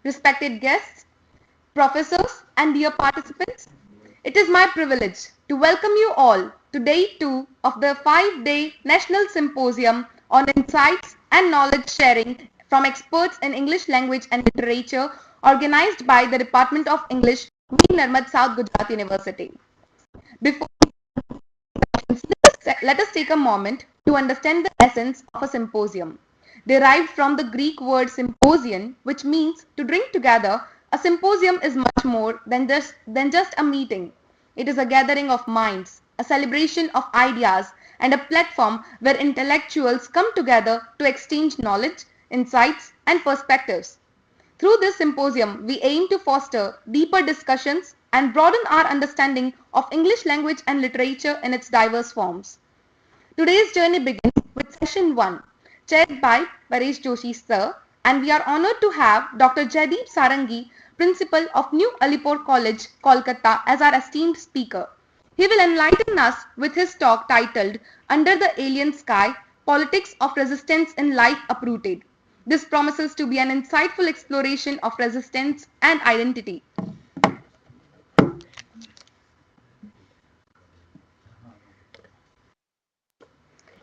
respected guests, professors, and dear participants. It is my privilege to welcome you all to day 2 of the 5-day National Symposium on Insights and Knowledge Sharing from Experts in English Language and Literature organized by the Department of English, Veer Narmad South Gujarat University. Before let us take a moment to understand the essence of a symposium. Derived from the Greek word symposium, which means to bring together, a symposium is much more than just a meeting. It is a gathering of minds, a celebration of ideas, and a platform where intellectuals come together to exchange knowledge, insights, and perspectives. Through this symposium, we aim to foster deeper discussions and broaden our understanding of English language and literature in its diverse forms. Today's journey begins with session 1, chaired by Paresh Joshi sir, and we are honored to have Dr. Jaydeep Sarangi, Principal of New Alipur College, Kolkata, as our esteemed speaker. He will enlighten us with his talk titled Under the Alien Sky, Politics of Resistance in Life Uprooted. This promises to be an insightful exploration of resistance and identity.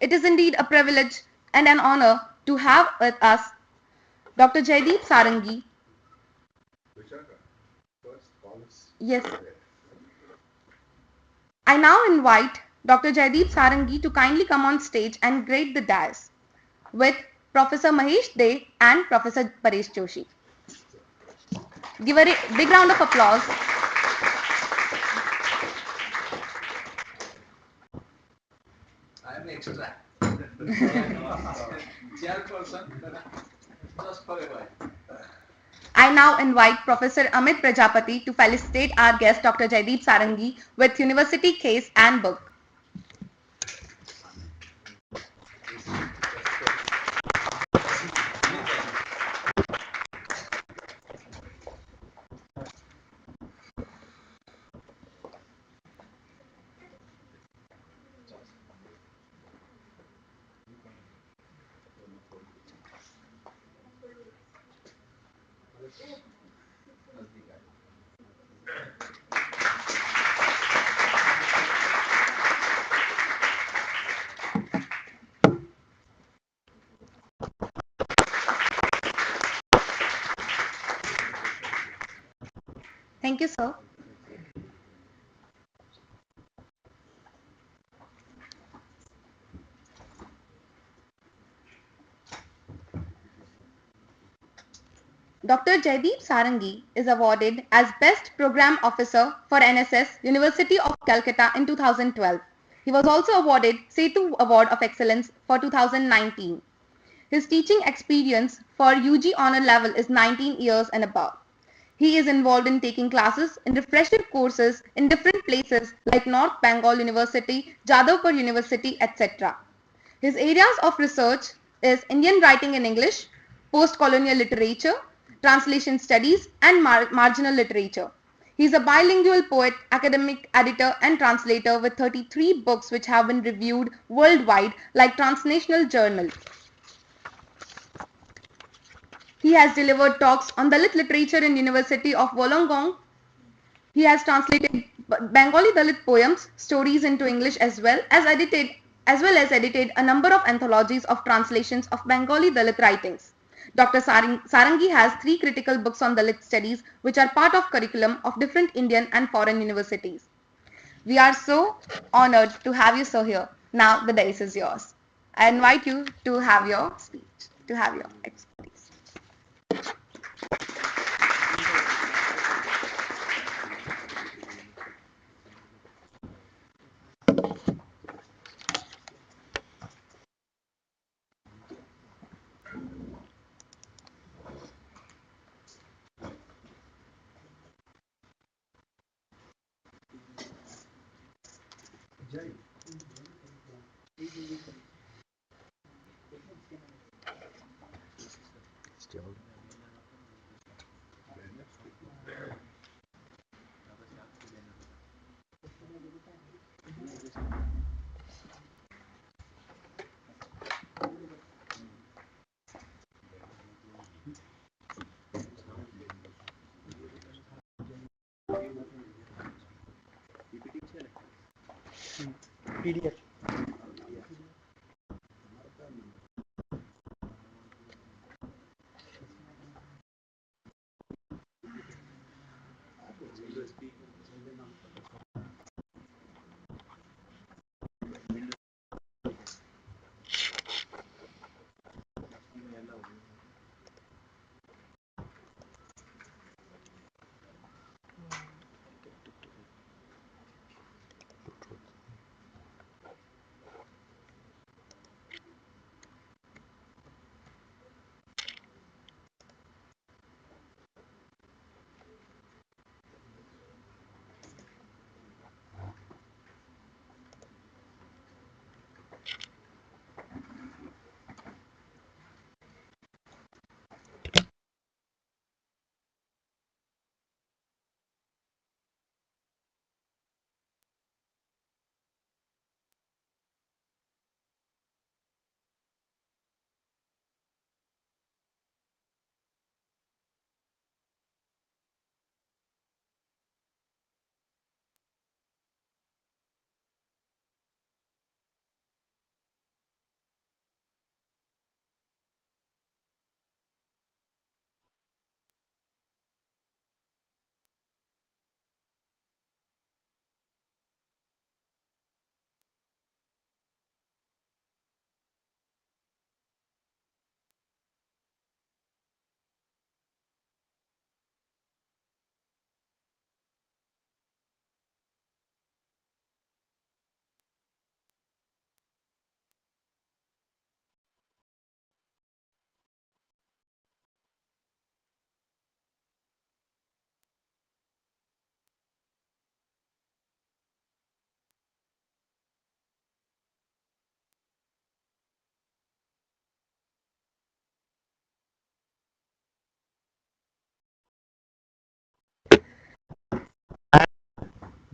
It is indeed a privilege and an honor to have with us Dr. Jaydeep Sarangi. Yes. I now invite Dr. Jaydeep Sarangi to kindly come on stage and grade the dais with Professor Mahesh De and Professor Paresh Joshi. Give a big round of applause. I am extra. Chairperson, just for a while. I now invite Professor Amit Prajapati to felicitate our guest Dr. Jaydeep Sarangi with University Case and Book. Thank you, sir. Dr. Jaydeep Sarangi is awarded as Best Program Officer for NSS, University of Calcutta in 2012. He was also awarded Setu Award of Excellence for 2019. His teaching experience for UG honor level is 19 years and above. He is involved in taking classes in refresher courses in different places like North Bengal University, Jadavpur University, etc. His areas of research is Indian writing in English, post-colonial literature, translation studies, and marginal literature. He is a bilingual poet, academic editor, and translator with 33 books which have been reviewed worldwide like Transnational Journal. He has delivered talks on Dalit literature in University of Wollongong. He has translated Bengali Dalit poems, stories into English as well as edited a number of anthologies of translations of Bengali Dalit writings. Dr. Sarangi has 3 critical books on Dalit studies which are part of curriculum of different Indian and foreign universities. We are so honored to have you sir here. Now the dais is yours. I invite you to have your speech, to have your expertise. PDF.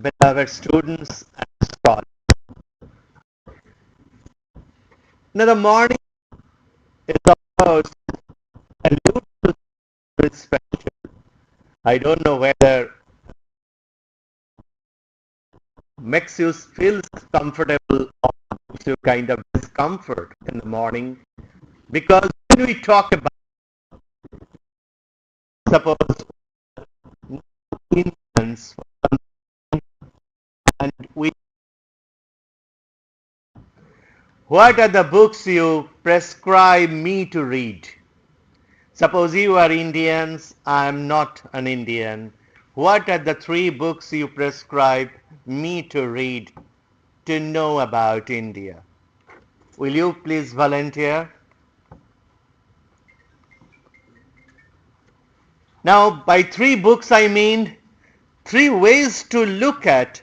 Beloved students and scholars. Now the morning is of course allude to something special. I don't know whether makes you feel comfortable or gives you kind of discomfort in the morning. Because when we talk about suppose Indians and we what are the books you prescribe me to read? Suppose you are Indians, I am not an Indian. What are the three books you prescribe me to read to know about India? Will you please volunteer? Now, by three books, I mean three ways to look at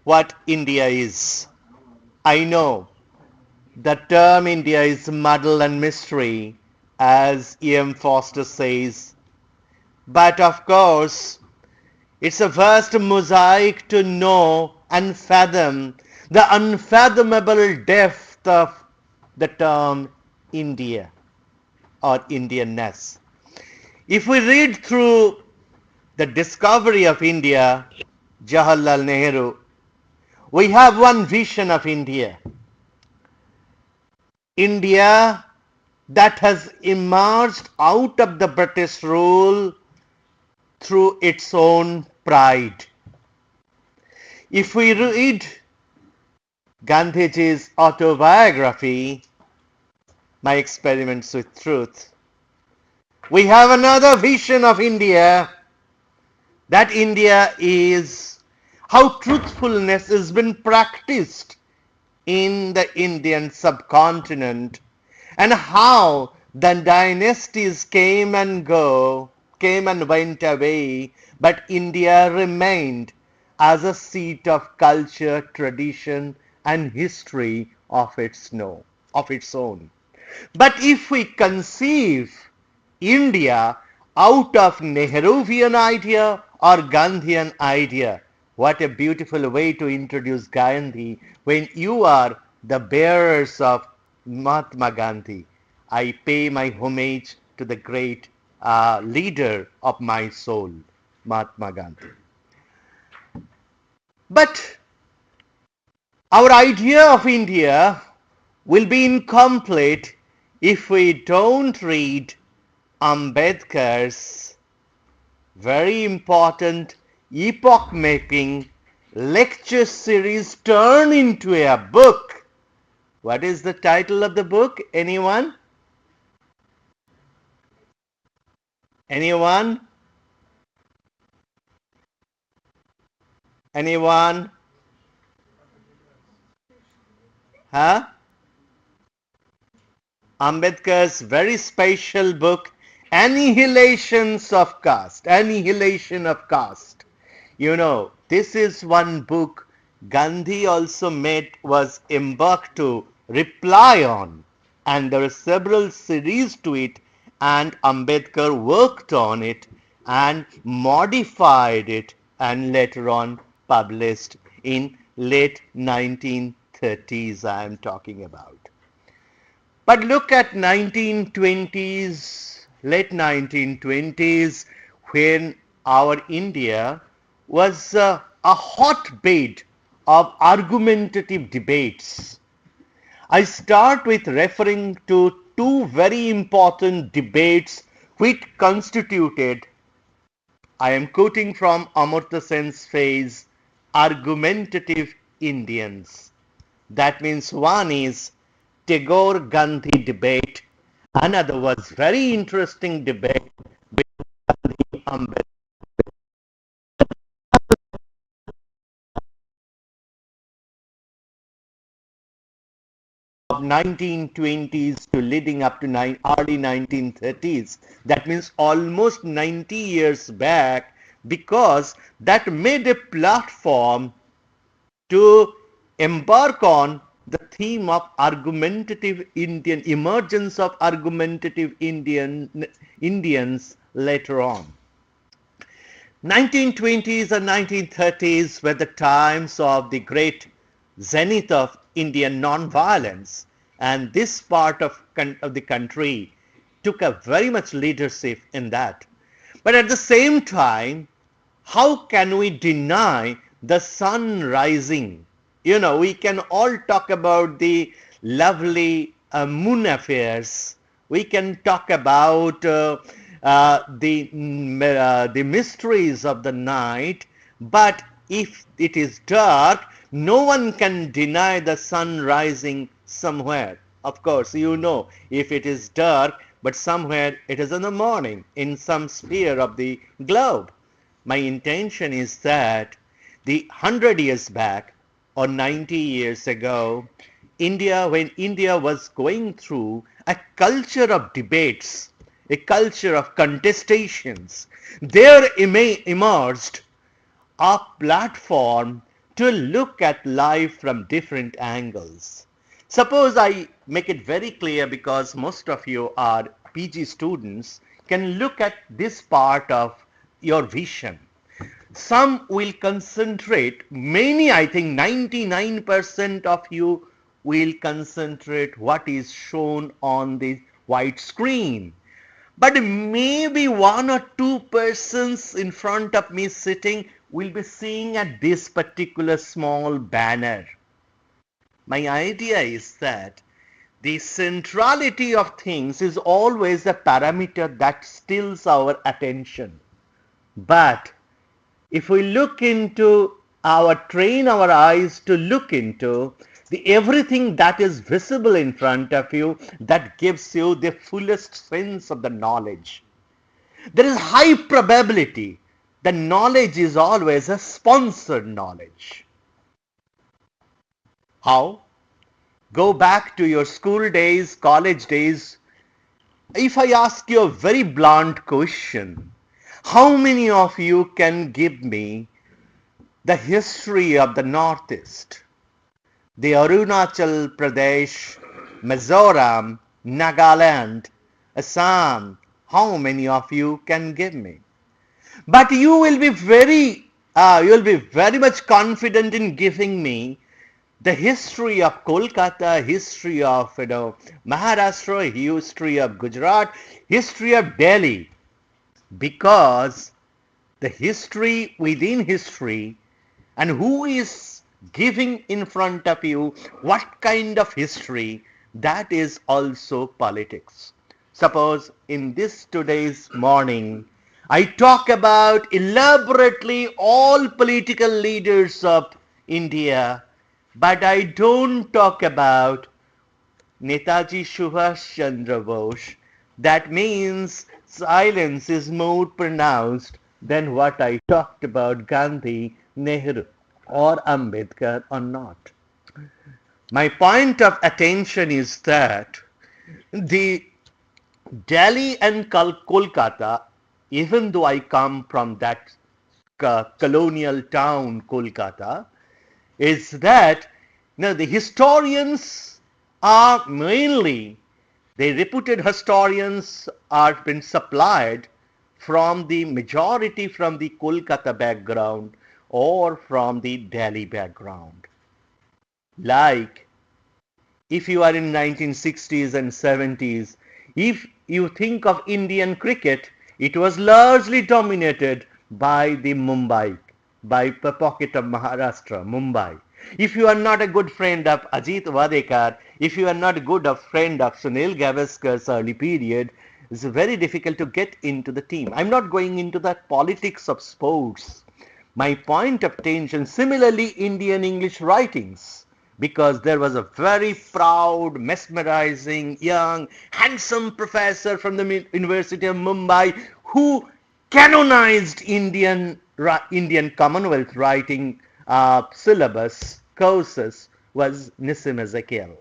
what India is. I know the term India is muddle and mystery, as E.M. Foster says, but of course, it's a vast mosaic to know and fathom the unfathomable depth of the term India or Indianness. If we read through the discovery of India, Jawaharlal Nehru, we have one vision of India. India that has emerged out of the British rule through its own pride. If we read Gandhiji's autobiography, My Experiments with Truth, we have another vision of India, that India is how truthfulness has been practiced in the Indian subcontinent and how the dynasties came and went away, but India remained as a seat of culture, tradition, and history of its own. But if we conceive India out of Nehruvian idea or Gandhian idea, what a beautiful way to introduce Gandhi when you are the bearers of Mahatma Gandhi. I pay my homage to the great leader of my soul, Mahatma Gandhi. But Our idea of India will be incomplete if we don't read Ambedkar's very important epoch-making lecture series turned into a book. What is the title of the book? Anyone? Anyone? Anyone? Huh? Ambedkar's very special book, Annihilations of Caste. Annihilation of Caste. You know, this is one book Gandhi also was embarked to reply on, and there are several series to it, and Ambedkar worked on it and modified it and later on published in late 1930s I am talking about. But look at 1920s, late 1920s, when our India was a hotbed of argumentative debates. I start with referring to two very important debates which constituted, I am quoting from Amartya Sen's phrase, argumentative Indians. That means one is Tagore-Gandhi debate. Another was very interesting debate between Ambedkar of 1920s to leading up to early 1930s. That means almost 90 years back, because that made a platform to embark on the theme of argumentative Indian, emergence of argumentative Indians later on. 1920s and 1930s were the times of the great zenith of Indian non-violence, and this part of the country took a very much leadership in that. But at the same time, how can we deny the sun rising? You know, we can all talk about the lovely moon affairs. We can talk about the mysteries of the night. But if it is dark, no one can deny the sun rising somewhere. Of course, you know, if it is dark, but somewhere it is in the morning in some sphere of the globe. My intention is that the 100 years back or 90 years ago, when India was going through a culture of debates, a culture of contestations, there emerged a platform to look at life from different angles. Suppose I make it very clear, because most of you are PG students, can look at this part of your vision. Some will concentrate, many, I think 99% of you will concentrate what is shown on the white screen. But maybe one or two persons in front of me sitting will be seeing at this particular small banner. My idea is that the centrality of things is always a parameter that steals our attention. But if we train our eyes to look into everything that is visible in front of you, that gives you the fullest sense of the knowledge. There is high probability that knowledge is always a sponsored knowledge. How? Go back to your school days, college days. If I ask you a very blunt question, how many of you can give me the history of the Northeast? The Arunachal Pradesh, Mizoram, Nagaland, Assam. How many of you can give me? But you will be very much confident in giving me the history of Kolkata, history of Maharashtra, history of Gujarat, history of Delhi, because the history within history, and who is giving in front of you what kind of history, that is also politics. Suppose in this today's morning, I talk about elaborately all political leaders of India, but I don't talk about Netaji Subhash Chandra Bose. That means silence is more pronounced than what I talked about Gandhi, Nehru, or Ambedkar or not. My point of attention is that the Delhi and Kolkata, even though I come from that colonial town Kolkata, is that the historians are mainly, the reputed historians are been supplied from the majority from the Kolkata background or from the Delhi background. Like if you are in 1960s and 70s, if you think of Indian cricket, it was largely dominated by the Mumbai, by the pocket of Maharashtra, Mumbai. If you are not a good friend of Ajit Wadekar, if you are not a good friend of Sunil Gavaskar's early period, it's very difficult to get into the team. I'm not going into the politics of sports. My point of attention, similarly Indian English writings, because there was a very proud, mesmerizing, young, handsome professor from the University of Mumbai who canonized Indian Commonwealth writing syllabus courses, was Nissim Ezekiel.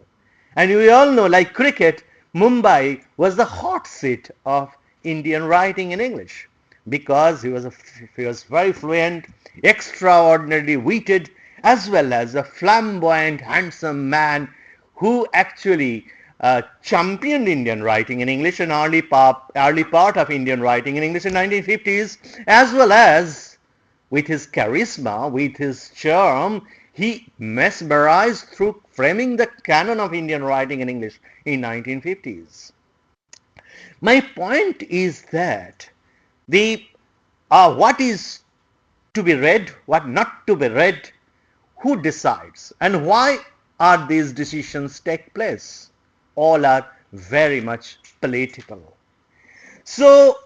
And we all know, like cricket, Mumbai was the hot seat of Indian writing in English because he was very fluent, extraordinarily witted, as well as a flamboyant, handsome man who actually championed Indian writing in English and early part of Indian writing in English in 1950s, as well as with his charisma, with his charm, he mesmerized through framing the canon of Indian writing in English in 1950s. My point is that the what is to be read, what not to be read, who decides, and why are these decisions take place? All are very much political. So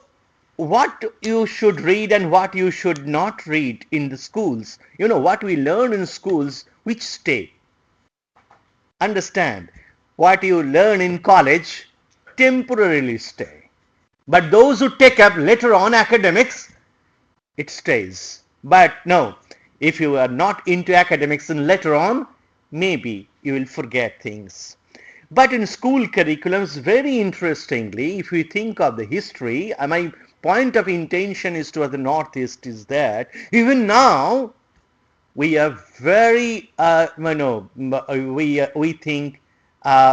what you should read and what you should not read in the schools, what we learn in schools, which stay. Understand, what you learn in college temporarily stay. But those who take up later on academics, it stays. But no, if you are not into academics and later on, maybe you will forget things. But in school curriculums, very interestingly, if we think of the history, my point of intention is toward the Northeast is that even now we are very, we think,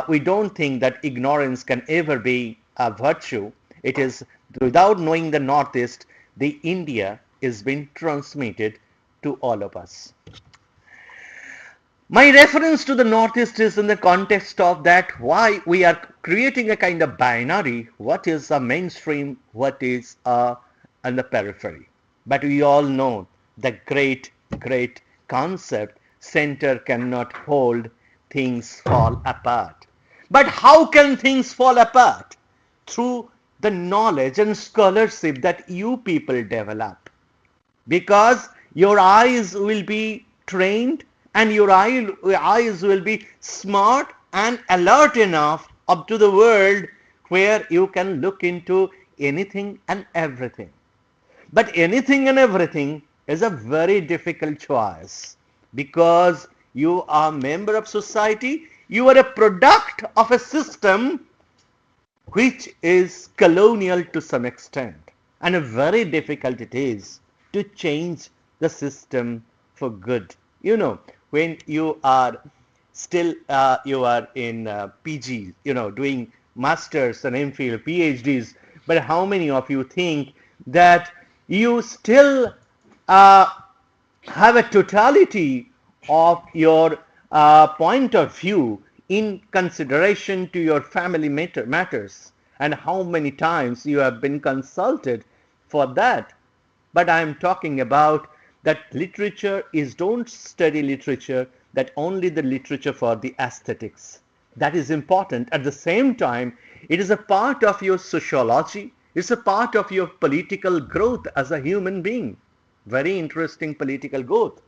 we don't think that ignorance can ever be a virtue. It is without knowing the Northeast, the India is being transmitted to all of us. My reference to the Northeast is in the context of that why we are creating a kind of binary, what is a mainstream, what is on the periphery. But we all know the great concept, center cannot hold, things fall apart. But how can things fall apart? Through the knowledge and scholarship that you people develop. Because your eyes will be trained and your eyes will be smart and alert enough up to the world where you can look into anything and everything. But anything and everything is a very difficult choice because you are a member of society, you are a product of a system which is colonial to some extent, and very difficult it is to change the system for good. When you are still you are in PG, doing masters and MPhil, PhDs, but how many of you think that you still uh, have a totality of your point of view in consideration to your family matters, and how many times you have been consulted for that? But I am talking about that literature is, don't study literature, that only the literature for the aesthetics. That is important. At the same time, it is a part of your sociology. It's a part of your political growth as a human being. Very interesting political growth.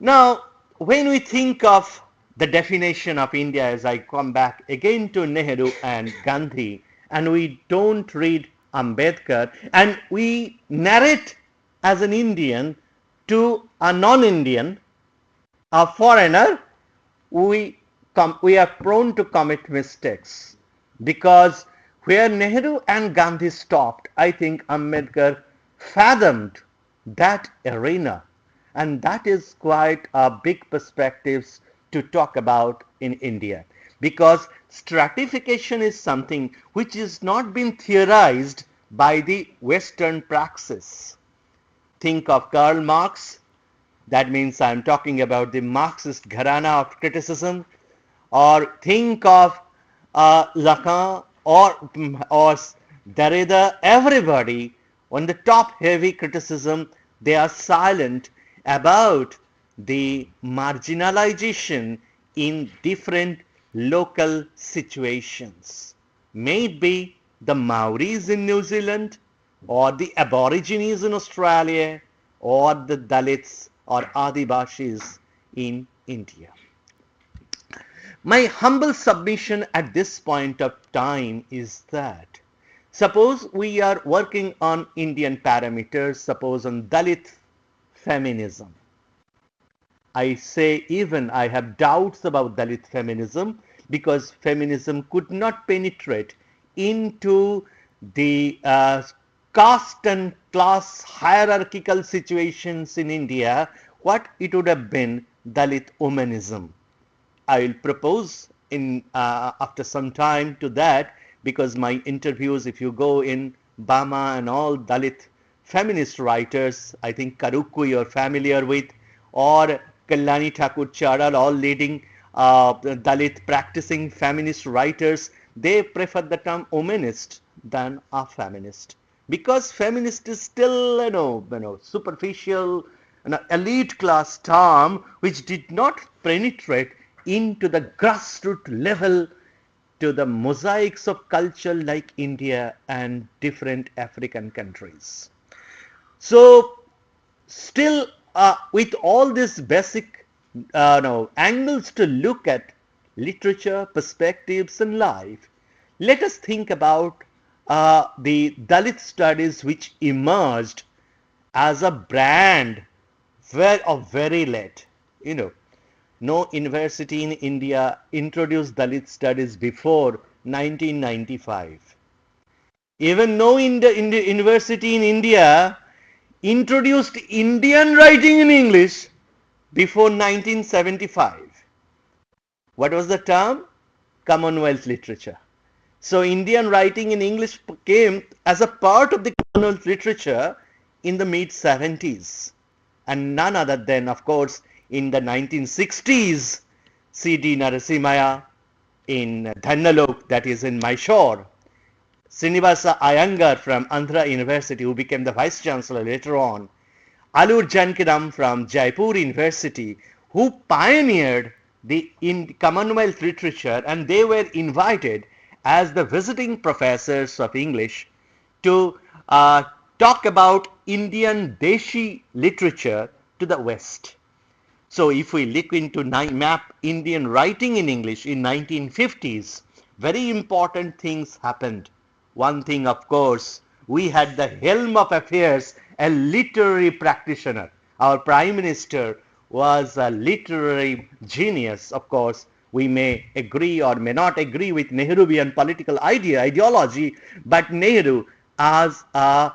Now, when we think of the definition of India, as I come back again to Nehru and Gandhi, and we don't read Ambedkar, and we narrate as an Indian to a non-Indian, a foreigner, we are prone to commit mistakes, because where Nehru and Gandhi stopped, I think Ambedkar fathomed that arena, and that is quite a big perspectives to talk about in India, because stratification is something which is not been theorized by the Western praxis. Think of Karl Marx. That means I'm talking about the Marxist gharana of criticism. Or think of Lacan or Derrida. Everybody on the top heavy criticism, they are silent about the marginalization in different local situations. May it be the Maoris in New Zealand, or the Aborigines in Australia, or the Dalits or Adivashis in India. My humble submission at this point of time is that suppose we are working on Indian parameters, suppose on Dalit feminism. I say even I have doubts about Dalit feminism, because feminism could not penetrate into the caste and class hierarchical situations in India, what it would have been Dalit womanism. I will propose in after some time to that, because my interviews, if you go in Bama and all Dalit feminist writers, I think Karukku you're familiar with, or Kalyani Thakur Charal, all leading Dalit practicing feminist writers, they prefer the term womanist than a feminist, because feminist is still superficial, an elite class term which did not penetrate into the grassroots level, to the mosaics of culture like India and different African countries. So still with all these basic angles to look at literature, perspectives and life, let us think about the Dalit studies which emerged as a brand very late. No university in India introduced Dalit studies before 1995. Even no university in India introduced Indian writing in English before 1975. What was the term? Commonwealth literature. So Indian writing in English came as a part of the Commonwealth literature in the mid-70s. And none other than, of course, in the 1960s, C.D. Narasimhaya in Dhannalok, that is in Mysore, Srinivasa Iyengar from Andhra University, who became the Vice Chancellor later on, Alur Jankiram from Jaipur University, who pioneered the Commonwealth literature, and they were invited as the visiting professors of English to talk about Indian Deshi literature to the West. So if we look into map Indian writing in English in 1950s, very important things happened. One thing, of course, we had the helm of affairs, a literary practitioner. Our Prime Minister was a literary genius. Of course, we may agree or may not agree with Nehruvian political ideology, but Nehru as a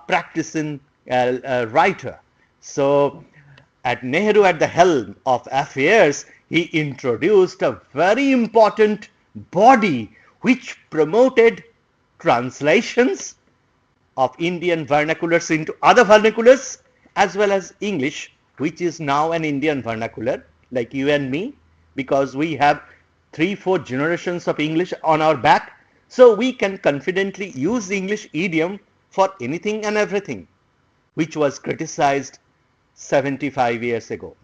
practicing writer. So at Nehru at the helm of affairs, he introduced a very important body which promoted translations of Indian vernaculars into other vernaculars, as well as English, which is now an Indian vernacular, like you and me, because we have 3-4 generations of English on our back, so we can confidently use the English idiom for anything and everything, which was criticized 75 years ago.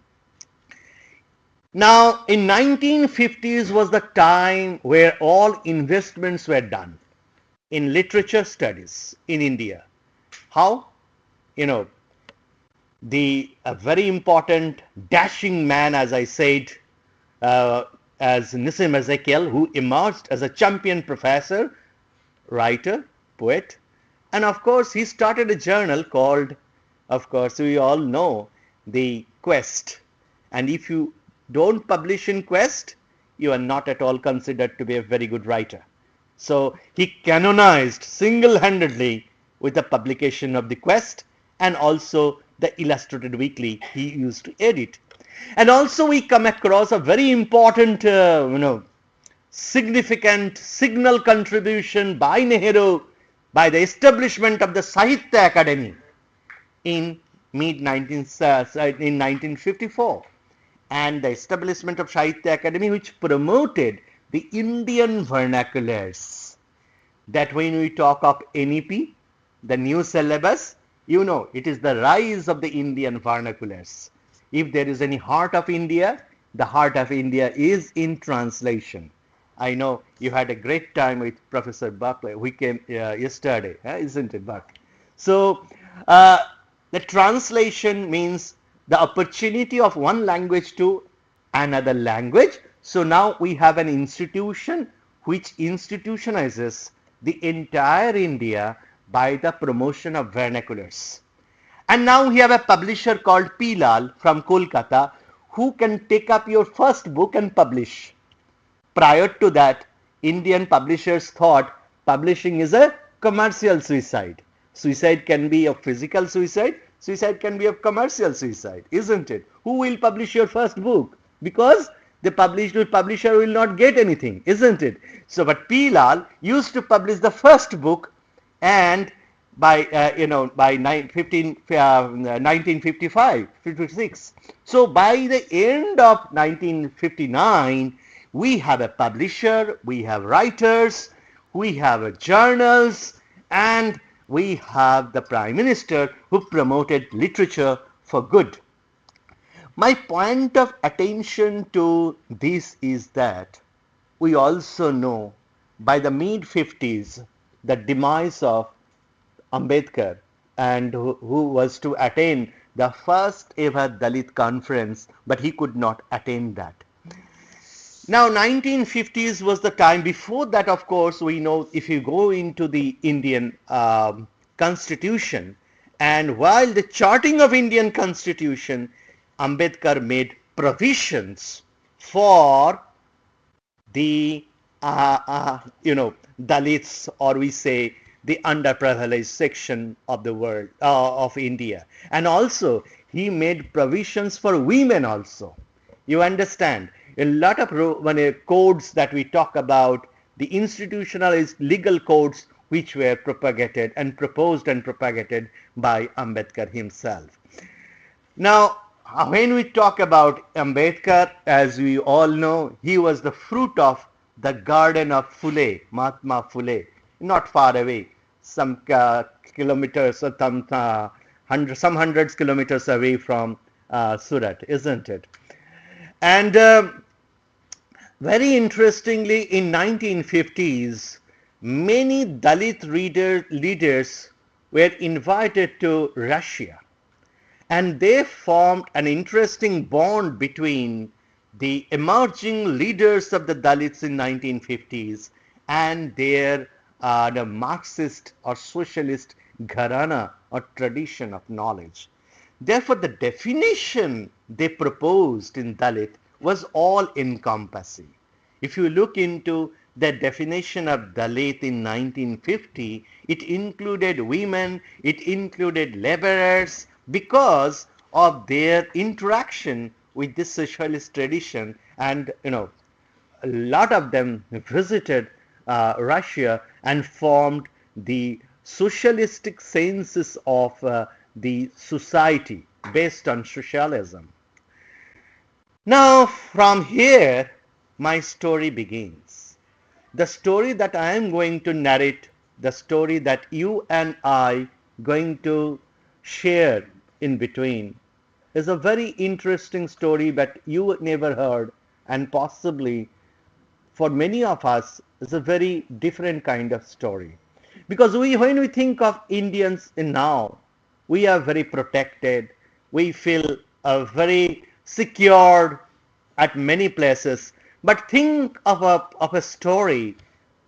Now, in 1950s was the time where all investments were done in literature studies in India. How? You know, the a very important dashing man, as I said, uh, as Nissim Ezekiel, who emerged as a champion professor, writer, poet, and of course he started a journal called, of course we all know, the Quest. And if you don't publish in Quest, you are not at all considered to be a very good writer. So he canonized single-handedly with the publication of the Quest, and also the Illustrated Weekly he used to edit. And also we come across a very important, significant signal contribution by Nehru by the establishment of the Sahitya Academy in mid 19 in 1954, and the establishment of Sahitya Academy, which promoted the Indian vernaculars. That when we talk of NEP, the new syllabus, it is the rise of the Indian vernaculars. If there is any heart of India, the heart of India is in translation. I know you had a great time with Professor Buckley. We came yesterday, isn't it, Buck? So uh, the translation means the opportunity of one language to another language. So now we have an institution which institutionalizes the entire India by the promotion of vernaculars. And now we have a publisher called Pilal from Kolkata who can take up your first book and publish. Prior to that, Indian publishers thought publishing is a commercial suicide. Suicide can be a physical suicide, suicide can be a commercial suicide, isn't it? Who will publish your first book? Because the publisher will not get anything, isn't it? So, but Pilal used to publish the first book, and by 1955, 56. So by the end of 1959, we have a publisher, we have writers, we have journals, and we have the Prime Minister who promoted literature for good. My point of attention to this is that we also know by the mid 50s the demise of Ambedkar, and who was to attain the first ever Dalit conference, but he could not attain that. Now 1950s was the time. Before that, of course, we know if you go into the Indian constitution, and while the charting of Indian constitution, Ambedkar made provisions for the Dalits, or we say the underprivileged section of the world, of India. And also he made provisions for women also. You understand, a lot of codes that we talk about, the institutionalized legal codes which were propagated and proposed and propagated by Ambedkar himself. Now, when we talk about Ambedkar, as we all know, he was the fruit of the garden of Phule, Mahatma Phule, not far away, some kilometers or some hundreds kilometers away from Surat, isn't it? And very interestingly, in 1950s, many Dalit leaders were invited to Russia, and they formed an interesting bond between the emerging leaders of the Dalits in 1950s and their the Marxist or socialist gharana or tradition of knowledge. Therefore, the definition they proposed in Dalit was all encompassing. If you look into the definition of Dalit in 1950, it included women, it included laborers, because of their interaction with this socialist tradition. And a lot of them visited Russia and formed the socialistic senses of the society based on socialism. Now from here my story begins. The story that I am going to narrate, the story that you and I going to share in between, is a very interesting story that you never heard, and possibly for many of us is a very different kind of story. Because when we think of Indians in now, we are very protected. We feel very secured at many places. But think of a story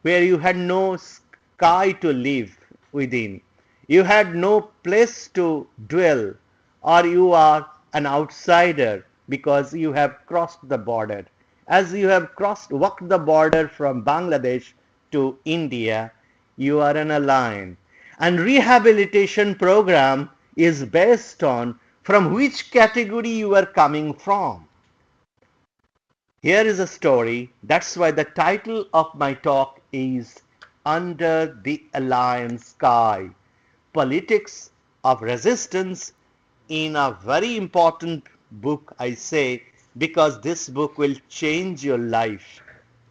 where you had no sky to live within. You had no place to dwell, or you are an outsider because you have crossed the border. As you have walked the border from Bangladesh to India, you are an alien. And rehabilitation program is based on from which category you are coming from. Here is a story. That's why the title of my talk is Under the Alien Sky, Politics of Resistance, in a very important book, I say, because this book will change your life.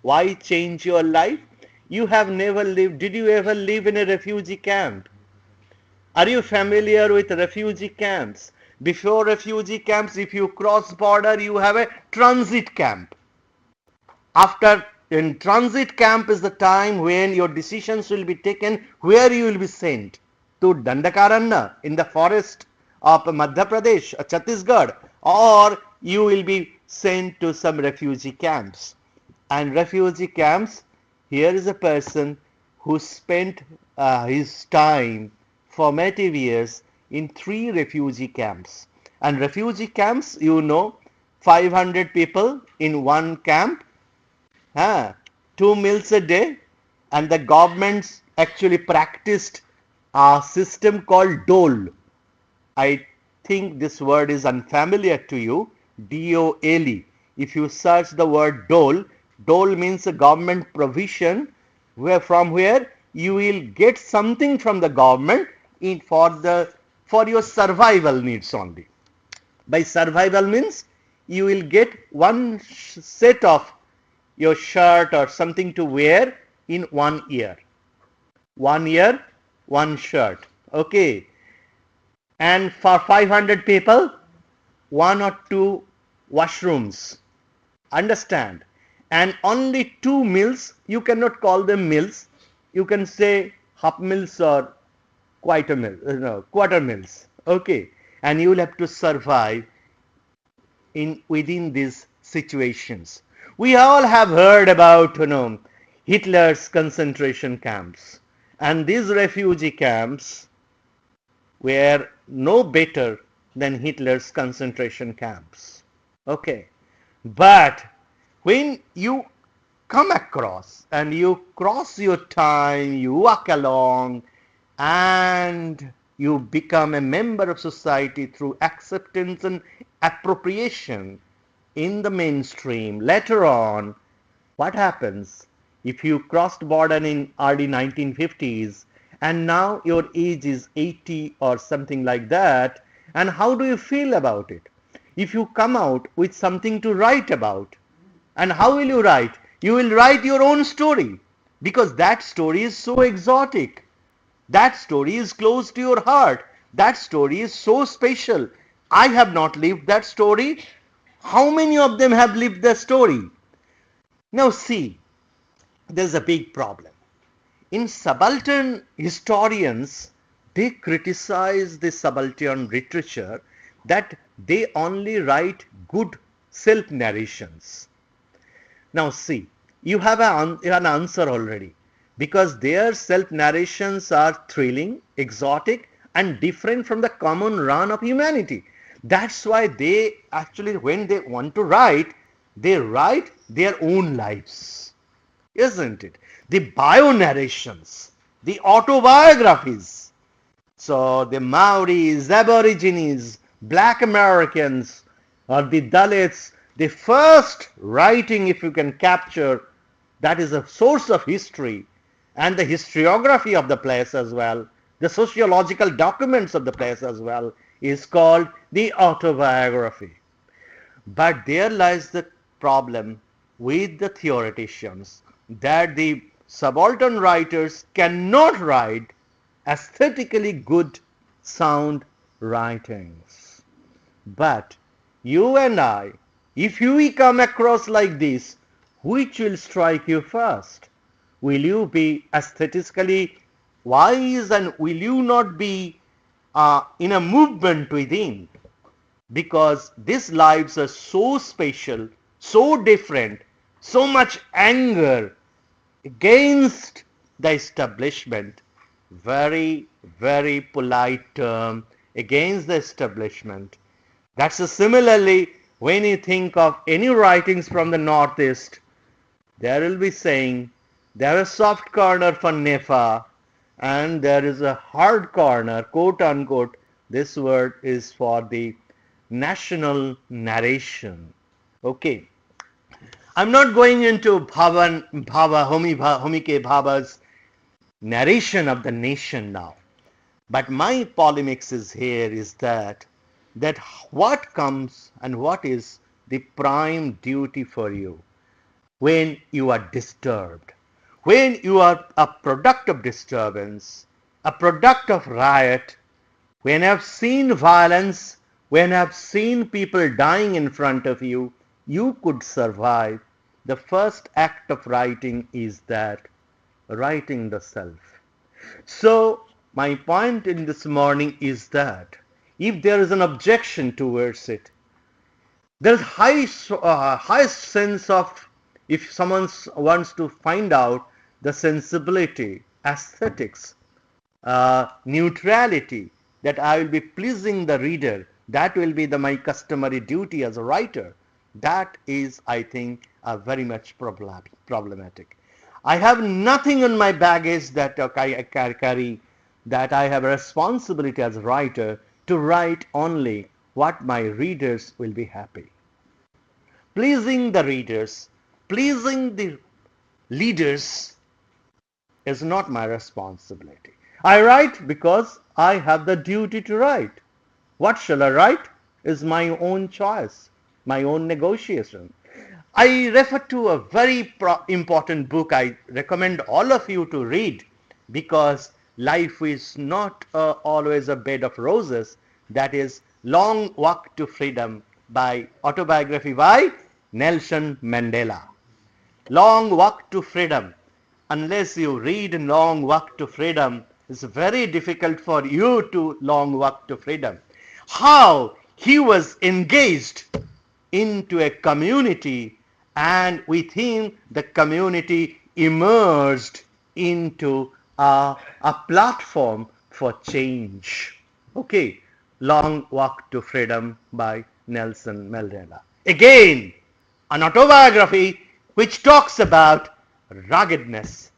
Why change your life? You have never lived. Did you ever live in a refugee camp? Are you familiar with refugee camps? Before refugee camps, if you cross border, you have a transit camp. After in transit camp is the time when your decisions will be taken where you will be sent to Dandakaranya in the forest of Madhya Pradesh or Chhattisgarh, or you will be sent to some refugee camps. And refugee camps, here is a person who spent his time, formative years, in 3 refugee camps. And refugee camps, 500 people in one camp, 2 meals a day, and the governments actually practiced a system called dole. I think this word is unfamiliar to you, DOLE. If you search the word dole, dole means a government provision where you will get something from the government for your survival needs only. By survival means you will get one set of your shirt or something to wear in 1 year. 1 year, one shirt. Okay. And for 500 people, 1 or 2 washrooms. Understand? And only 2 meals. You cannot call them meals. You can say half meals or quarter meals. Okay. And you will have to survive within these situations. We all have heard about Hitler's concentration camps, and these refugee camps were no better than Hitler's concentration camps. Okay, but when you come across and you cross your time, you walk along, and you become a member of society through acceptance and appropriation in the mainstream. Later on, what happens if you crossed border in early 1950s and now your age is 80 or something like that, and how do you feel about it? If you come out with something to write about, and how will you write? You will write your own story, because that story is so exotic. That story is close to your heart. That story is so special. I have not lived that story. How many of them have lived the story? Now see, there's a big problem. In subaltern historians, they criticize the subaltern literature that they only write good self-narrations. Now see, you have an answer already, because their self-narrations are thrilling, exotic, and different from the common run of humanity. That's why they actually, when they want to write, they write their own lives, isn't it? The bio-narrations, the autobiographies. So the Maoris, Aborigines, Black Americans, or the Dalits, the first writing, if you can capture, that is a source of history, and the historiography of the place as well, the sociological documents of the place as well, is called the autobiography. But there lies the problem with the theoreticians, that the subaltern writers cannot write aesthetically good, sound writings. But you and I, if we come across like this, which will strike you first? Will you be aesthetically wise and will you not be in a movement within? Because these lives are so special, so different, so much anger against the establishment. Very, very polite term, against the establishment. That's similarly when you think of any writings from the Northeast, there will be saying there is a soft corner for Nefa and there is a hard corner, quote unquote. This word is for the national narration. Okay. I'm not going into Homike Bhaba's narration of the nation now. But my polemics is here is that what comes and what is the prime duty for you when you are disturbed, when you are a product of disturbance, a product of riot, when I've seen violence, when I've seen people dying in front of you, you could survive. The first act of writing is that writing the self. So my point in this morning is that if there is an objection towards it, there's high sense of if someone wants to find out the sensibility, aesthetics, neutrality, that I will be pleasing the reader. That will be my customary duty as a writer. That is, I think, very much problematic. I have nothing in my baggage that I carry, that I have a responsibility as a writer to write only what my readers will be happy. Pleasing the readers, pleasing the leaders is not my responsibility. I write because I have the duty to write. What shall I write is my own choice, my own negotiation. I refer to a very important book I recommend all of you to read because life is not always a bed of roses. That is Long Walk to Freedom by autobiography by Nelson Mandela. Long Walk to Freedom. Unless you read Long Walk to Freedom, it's very difficult for you to long walk to freedom. How he was engaged into a community and with him the community emerged into a platform for change. Okay, Long Walk to Freedom by Nelson Mandela. Again, an autobiography which talks about ruggedness,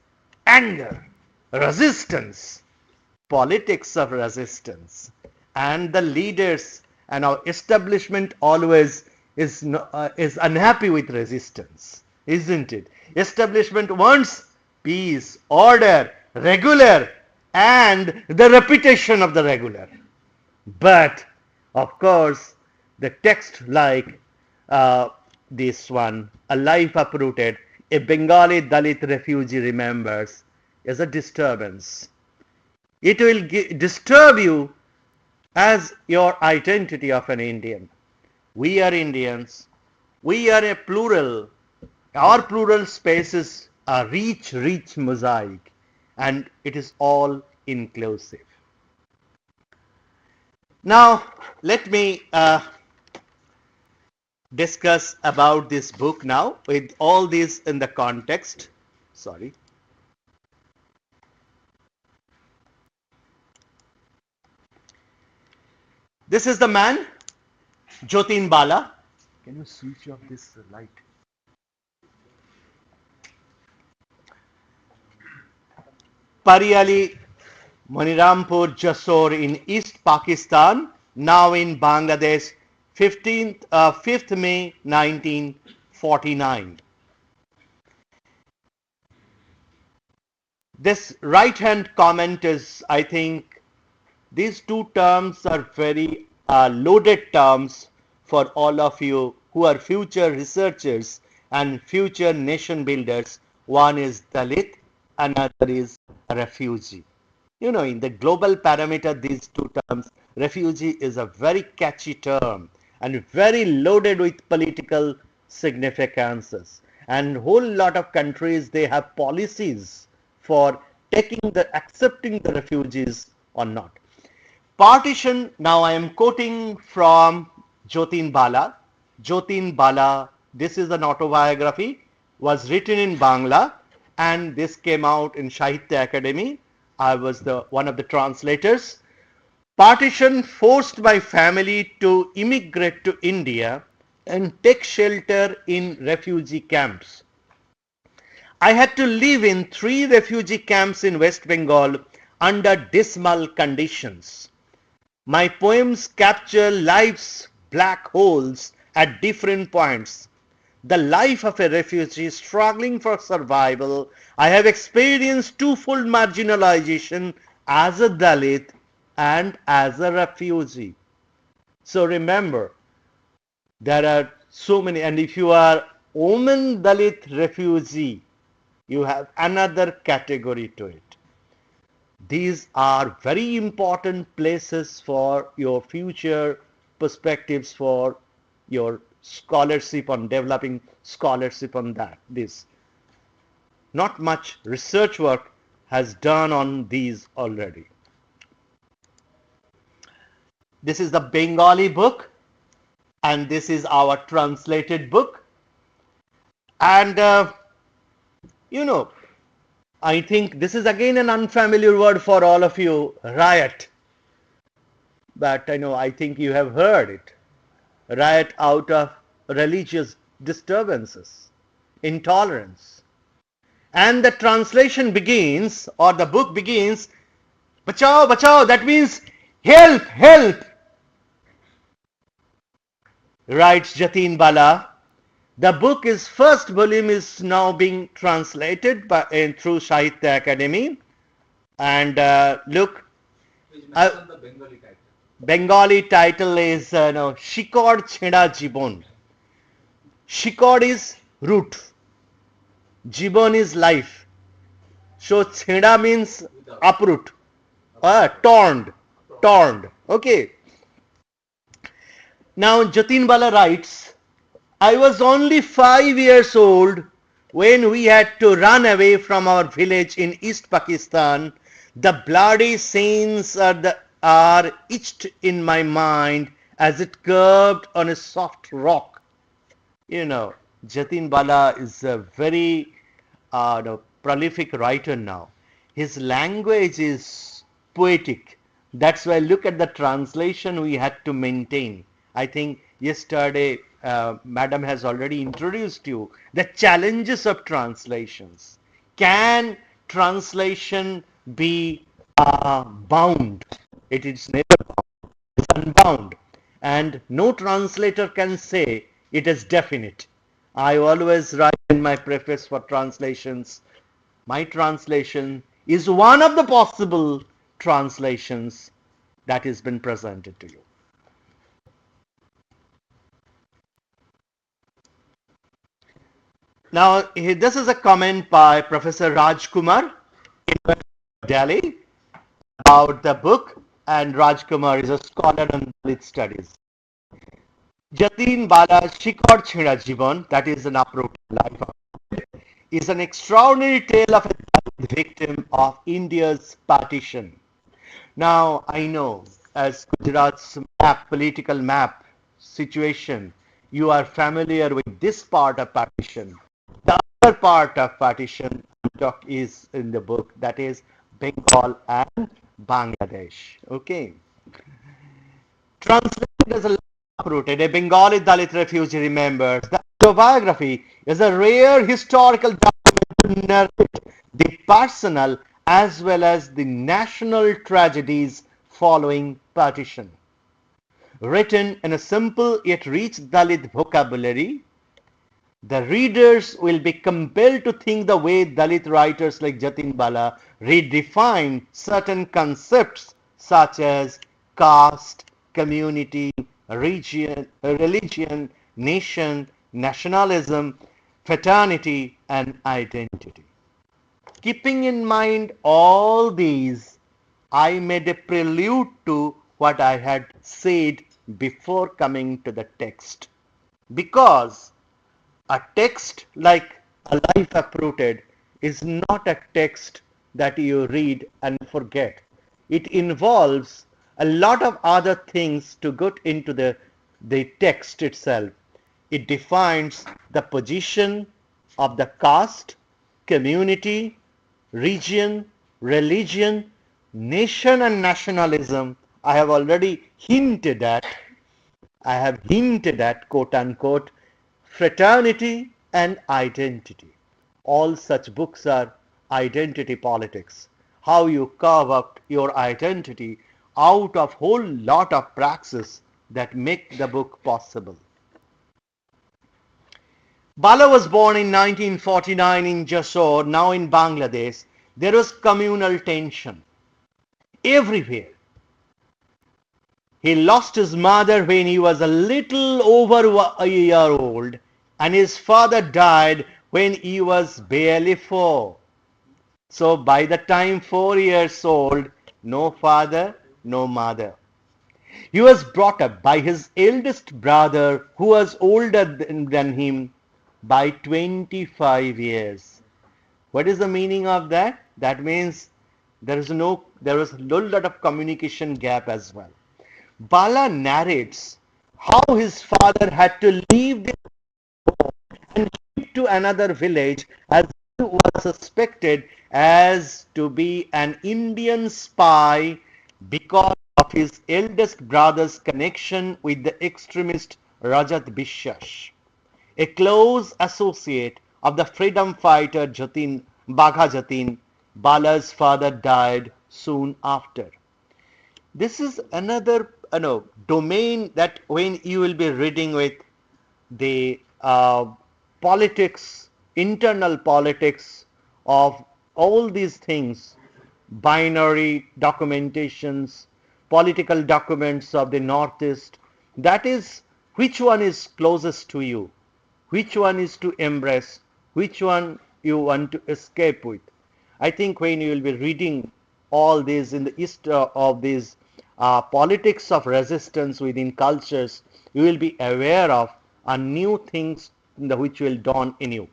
anger, resistance, politics of resistance, and the leaders and our establishment always is unhappy with resistance, isn't it? Establishment wants peace, order, regular, and the repetition of the regular. But of course, the text like uh, this one, a life uprooted, a Bengali Dalit refugee remembers, is a disturbance. It will disturb you as your identity of an Indian. We are Indians. We are a plural. Our plural space is a rich mosaic, and it is all inclusive. Now, let me discuss about this book now with all this in the context. Sorry. This is the man, Jotin Bala. Can you switch off this light? Pariali, Manirampur, Jasor in East Pakistan, now in Bangladesh, 5th May 1949. This right-hand comment is, I think, these two terms are very loaded terms for all of you who are future researchers and future nation builders. One is Dalit, another is refugee. In the global parameter, these two terms, refugee is a very catchy term. and very loaded with political significances. And whole lot of countries, they have policies for accepting the refugees or not. Partition, now I am quoting from Jyotin Bala. Jyotin Bala, this is an autobiography, was written in Bangla, and this came out in Sahitya Academy. I was one of the translators. Partition forced my family to immigrate to India and take shelter in refugee camps. I had to live in 3 refugee camps in West Bengal under dismal conditions. My poems capture life's black holes at different points. The life of a refugee struggling for survival. I have experienced twofold marginalization as a Dalit and as a refugee. So remember, there are so many, and if you are woman Dalit refugee, you have another category to it. These are very important places for your future perspectives, for your scholarship on developing scholarship on this. Not much research work has done on these already. This is the Bengali book, and this is our translated book. And I think this is again an unfamiliar word for all of you, riot. But I think you have heard it. Riot out of religious disturbances, intolerance. And the translation begins, or the book begins, bachao, bachao, that means help, help, writes Jatin Bala. The book's first volume is now being translated through Sahitya Academy. And look, Please uh, mention the Bengali title. Bengali title is Shikor Chheda Jibon. Shikor is root. Jibon is life. So Chheda means Without. uproot. Torn. Torn. Okay. Now Jatin Bala writes, I was only 5 years old when we had to run away from our village in East Pakistan. The bloody scenes are etched in my mind as it curved on a soft rock. Jatin Bala is a very prolific writer now. His language is poetic. That's why look at the translation we had to maintain. I think yesterday Madam has already introduced you the challenges of translations. Can translation be bound? It is never bound. It's unbound. And no translator can say it is definite. I always write in my preface for translations, my translation is one of the possible translations that has been presented to you. Now, this is a comment by Professor Raj Kumar in Delhi about the book, and Raj Kumar is a scholar on Dalit studies. Jatin Bala's Shikar Chheda Jivan, that is an uprooted life, is an extraordinary tale of a Dalit victim of India's partition. Now, I know as Gujarat's political map situation, you are familiar with this part of partition. The other part of partition is in the book, that is Bengal and Bangladesh. Okay. Translated as a uprooted, a Bengali Dalit refugee remembers, the autobiography is a rare historical document to narrate the personal as well as the national tragedies following partition. Written in a simple yet rich Dalit vocabulary, the readers will be compelled to think the way Dalit writers like Jatin Bala redefine certain concepts such as caste, community, religion, nation, nationalism, fraternity, and identity. Keeping in mind all these, I made a prelude to what I had said before coming to the text. Because a text like A Life Uprooted is not a text that you read and forget. It involves a lot of other things to get into the text itself. It defines the position of the caste, community, region, religion, nation and nationalism. I have hinted at, quote unquote, fraternity and identity. All such books are identity politics. How you carve out your identity out of whole lot of praxis that make the book possible. Bala was born in 1949 in Jessore, now in Bangladesh. There was communal tension everywhere. He lost his mother when he was a little over a year old, and his father died when he was barely 4. So by the time 4 years old, no father, no mother. He was brought up by his eldest brother, who was older than him by 25 years. What is the meaning of that? That means there was a lot of communication gap as well. Bala narrates how his father had to leave and shift to another village as he was suspected as to be an Indian spy because of his eldest brother's connection with the extremist Rajat Biswas, a close associate of the freedom fighter Bagha Jatin. Bala's father died soon after. This is another domain that when you will be reading with the politics, internal politics of all these things, binary documentations, political documents of the Northeast, that is which one is closest to you, which one is to embrace, which one you want to escape with. I think when you will be reading all these in the east of these politics of resistance within cultures, you will be aware of new things which will dawn in you.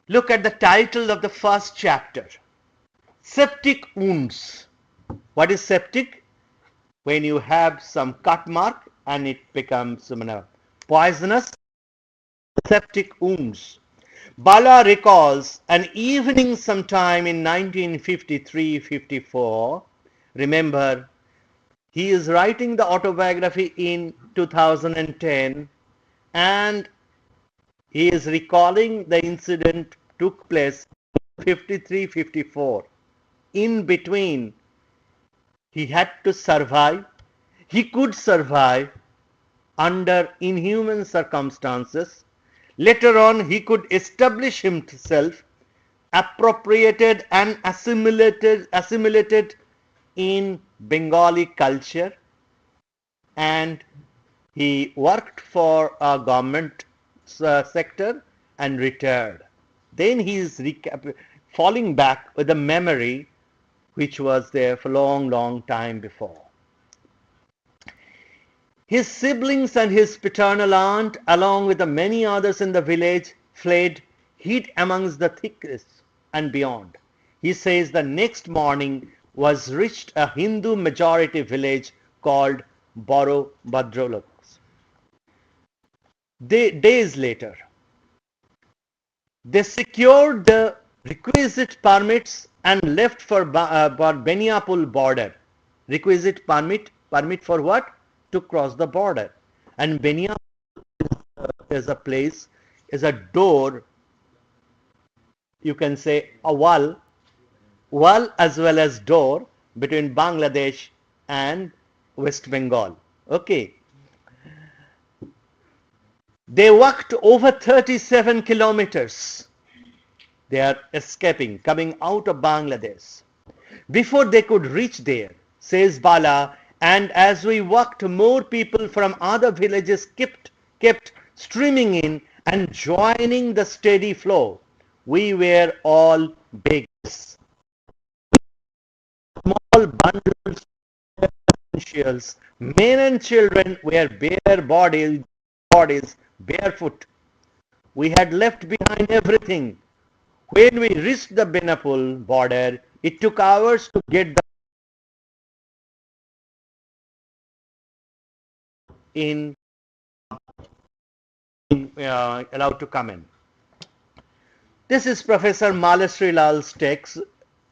Look at the title of the first chapter, Septic Wounds. What is septic? When you have some cut mark and it becomes poisonous, septic wounds. Bala recalls an evening sometime in 1953-54. Remember, he is writing the autobiography in 2010 and he is recalling the incident took place in 53-54. In between, he had to survive. He could survive under inhuman circumstances. Later on, he could establish himself, appropriated and assimilated in Bengali culture, and he worked for a government sector and retired. Then he is falling back with a memory which was there for a long time before. His siblings and his paternal aunt, along with the many others in the village, fled, hid amongst the thickets and beyond. He says the next morning was reached a Hindu majority village called Boro Bhadraloks. Days later, they secured the requisite permits and left for Beniapul border. Requisite permit for what? To cross the border. And Beniapul is a place, is a door, you can say a wall as well as door between Bangladesh and West Bengal. Okay. They walked over 37 kilometers. They are escaping, coming out of Bangladesh. Before they could reach there, says Bala, and as we walked, more people from other villages kept streaming in and joining the steady flow. We were all beggars. Small bundles of essentials. Men and children were bodies barefoot. We had left behind everything. When we reached the Benapul border, it took hours to get in, allowed to come in. This is Professor Malasri Lal's text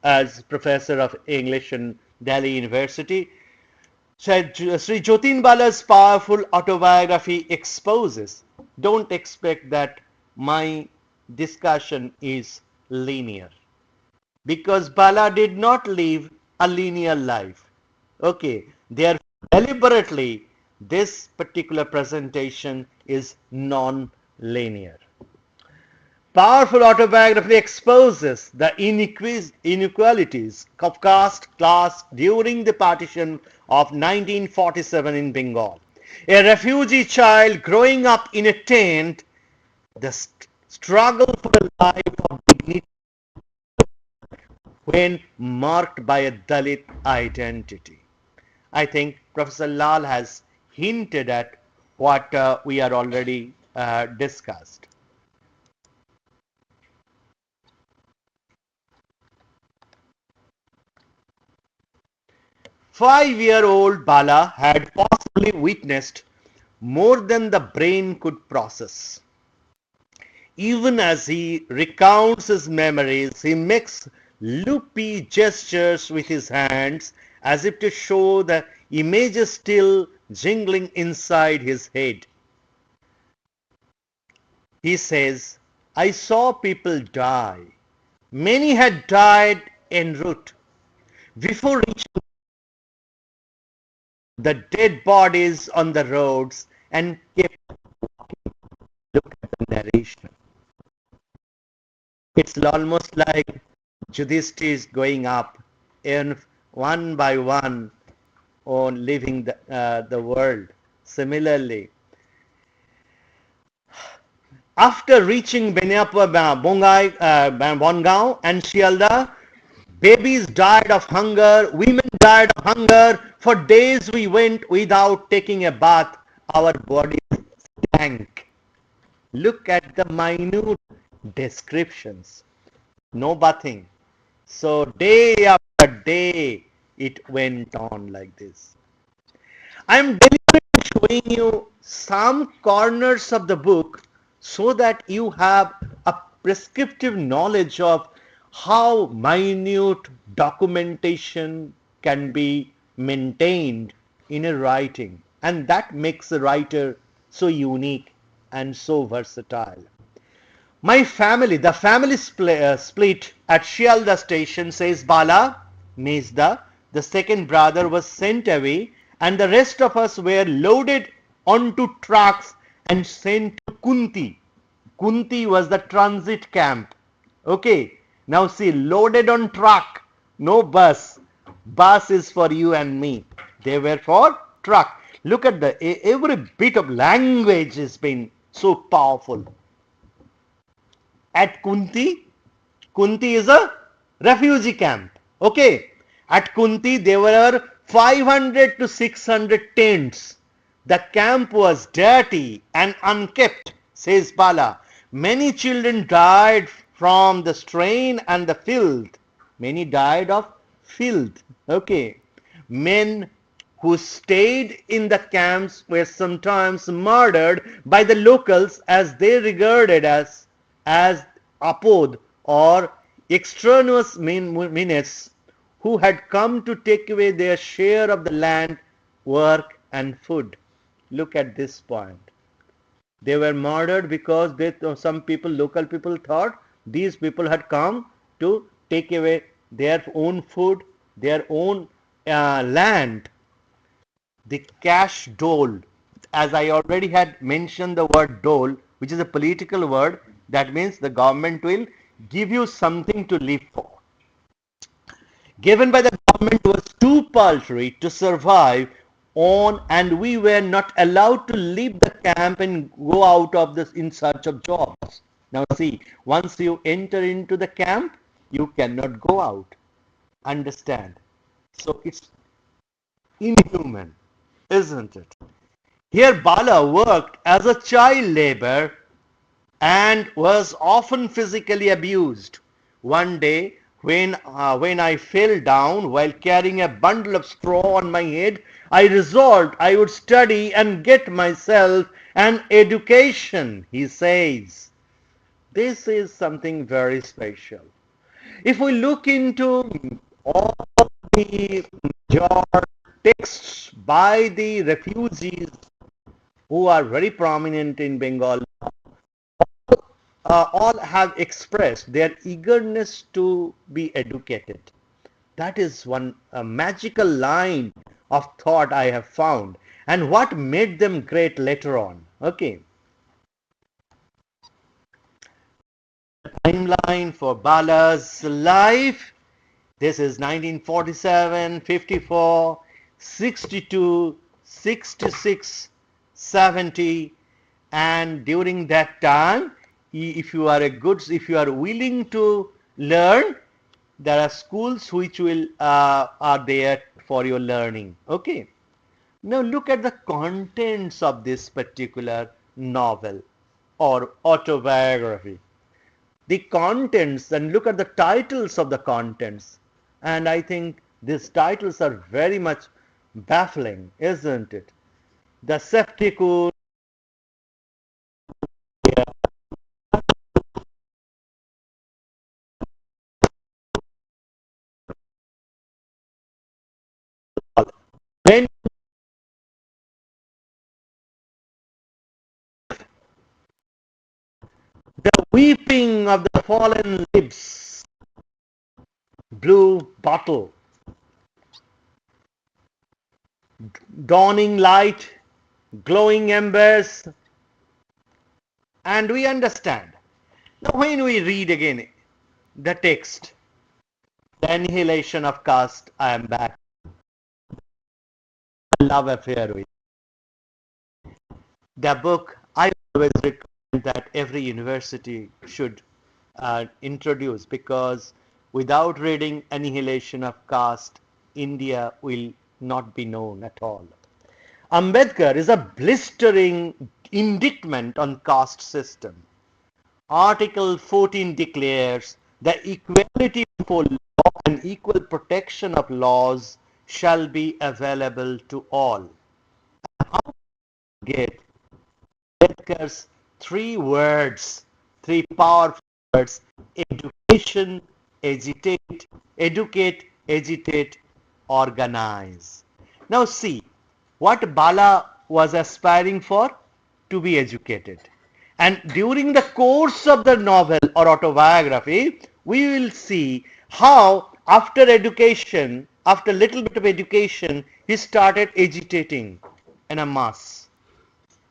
as Professor of English in Delhi University. Sri Jotin Bala's powerful autobiography exposes. Don't expect that my discussion is linear, because Bala did not live a linear life. Okay, therefore deliberately this particular presentation is non-linear. Powerful autobiography exposes the inequalities of caste class during the partition of 1947 in Bengal. A refugee child growing up in a tent, the struggle for a life of dignity when marked by a Dalit identity. I think Professor Lal has hinted at what we are already discussed. 5-year-old Bala had possibly witnessed more than the brain could process. Even as he recounts his memories, he makes loopy gestures with his hands as if to show the images still jingling inside his head. He says, I saw people die. Many had died en route. Before reaching the dead bodies on the roads and kept look at the narration. It's almost like Yudhishthira is going up and one by one on leaving the world. Similarly, after reaching Bongaon and Shialda, babies died of hunger, women died of hunger. For days we went without taking a bath. Our bodies stank. Look at the minute descriptions. No bathing. So day after day it went on like this. I am deliberately showing you some corners of the book so that you have a prescriptive knowledge of how minute documentation can be maintained in a writing, and that makes a writer so unique and so versatile. My family, the family split at Shialda station, says Bala Mezda. The second brother was sent away and the rest of us were loaded onto trucks and sent to Kunti. Kunti was the transit camp. Okay, now see, loaded on truck, no bus. Bus is for you and me. They were for truck. Look at the every bit of language has been so powerful. At Kunti, Kunti is a refugee camp. Okay. At Kunti there were 500 to 600 tents. The camp was dirty and unkept, says Bala. Many children died from the strain and the filth. Many died of filth. Okay. Men who stayed in the camps were sometimes murdered by the locals as they regarded as apod or extraneous menace who had come to take away their share of the land, work and food. Look at this point. They were murdered because some people, local people thought these people had come to take away their own food, their own land. The cash dole, as I already had mentioned the word dole, which is a political word, that means the government will give you something to live for. Given by the government was too paltry to survive on, and we were not allowed to leave the camp and go out of this in search of jobs. Now see, once you enter into the camp, you cannot go out. Understand? So it's inhuman, isn't it? Here Bala worked as a child labor and was often physically abused. One day, when I fell down while carrying a bundle of straw on my head, I resolved I would study and get myself an education, he says. This is something very special. If we look into all the major texts by the refugees who are very prominent in Bengal, all have expressed their eagerness to be educated. That is one magical line of thought I have found, and what made them great later on. Okay, timeline for Bala's life. This is 1947, 54, 62, 66, 70, and during that time, if you are willing to learn, there are schools which will are there for your learning. Okay. Now look at the contents of this particular novel or autobiography. The contents, and look at the titles of the contents, and I think these titles are very much baffling, isn't it? The septicus, when the weeping of the fallen lips, blue bottle, dawning light, glowing embers, and we understand. Now when we read again the text, the annihilation of caste, I am back, love affair with the book. I always recommend that every university should introduce, because without reading Annihilation of Caste, India will not be known at all. Ambedkar is a blistering indictment on caste system. Article 14 declares the equality before law and equal protection of laws shall be available to all. How to get Ambedkar's three words, three powerful words: education, agitate, educate, agitate, organize. Now see, what Bala was aspiring for? To be educated. And during the course of the novel or autobiography, we will see how after education, after a little bit of education, he started agitating in a mass,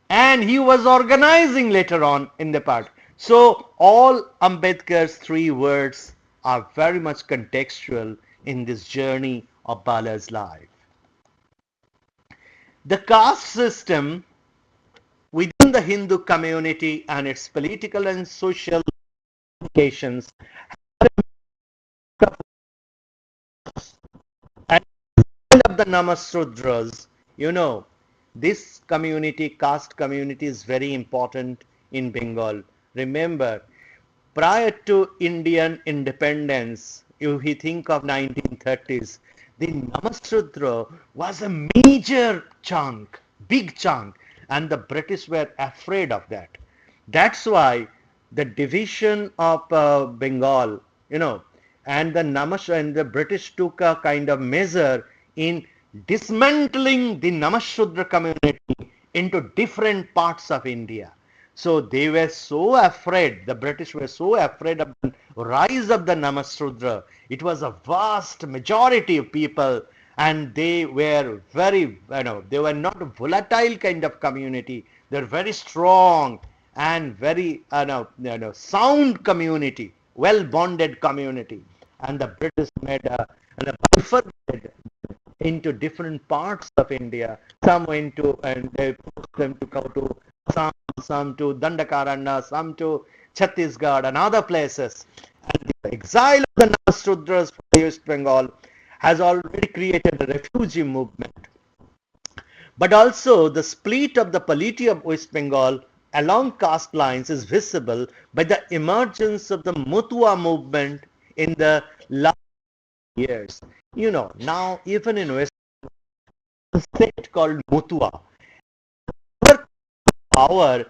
and he was organizing later on in the part. So all Ambedkar's three words are very much contextual in this journey of Bala's life. The caste system within the Hindu community and its political and social implications, and of the Namasudras, you know, this community, caste community, is very important in Bengal. Remember, prior to Indian independence, if you think of 1930s, the Namasudra was a major chunk, big chunk, and the British were afraid of that. That's why the division of Bengal, you know, and the British took a kind of measure in dismantling the Namashudra community into different parts of India. So they were so afraid, the British were so afraid of the rise of the Namasudra. It was a vast majority of people, and they were very, they were not a volatile kind of community. They're very strong and very, sound community, well bonded community. And the British made a bifurcated into different parts of India. Some went to, and they pushed them to go to some to Dandakaranya, some to Chhattisgarh, and other places. And the exile of the Nasrudras from West Bengal has already created a refugee movement. But also the split of the polity of West Bengal along caste lines is visible by the emergence of the Mutua movement in the last years. Now even in West, a state called Mutua, power,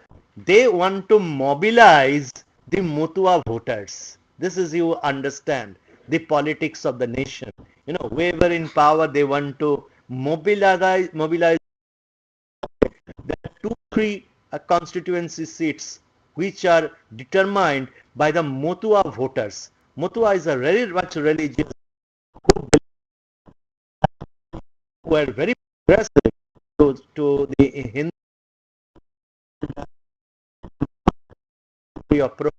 they want to mobilize the Mutua voters. This is, you understand, the politics of the nation. Whoever in power, they want to mobilize two, three constituency seats which are determined by the Mutua voters. Mutua is a very much religious who are very progressive to the Hindu approach.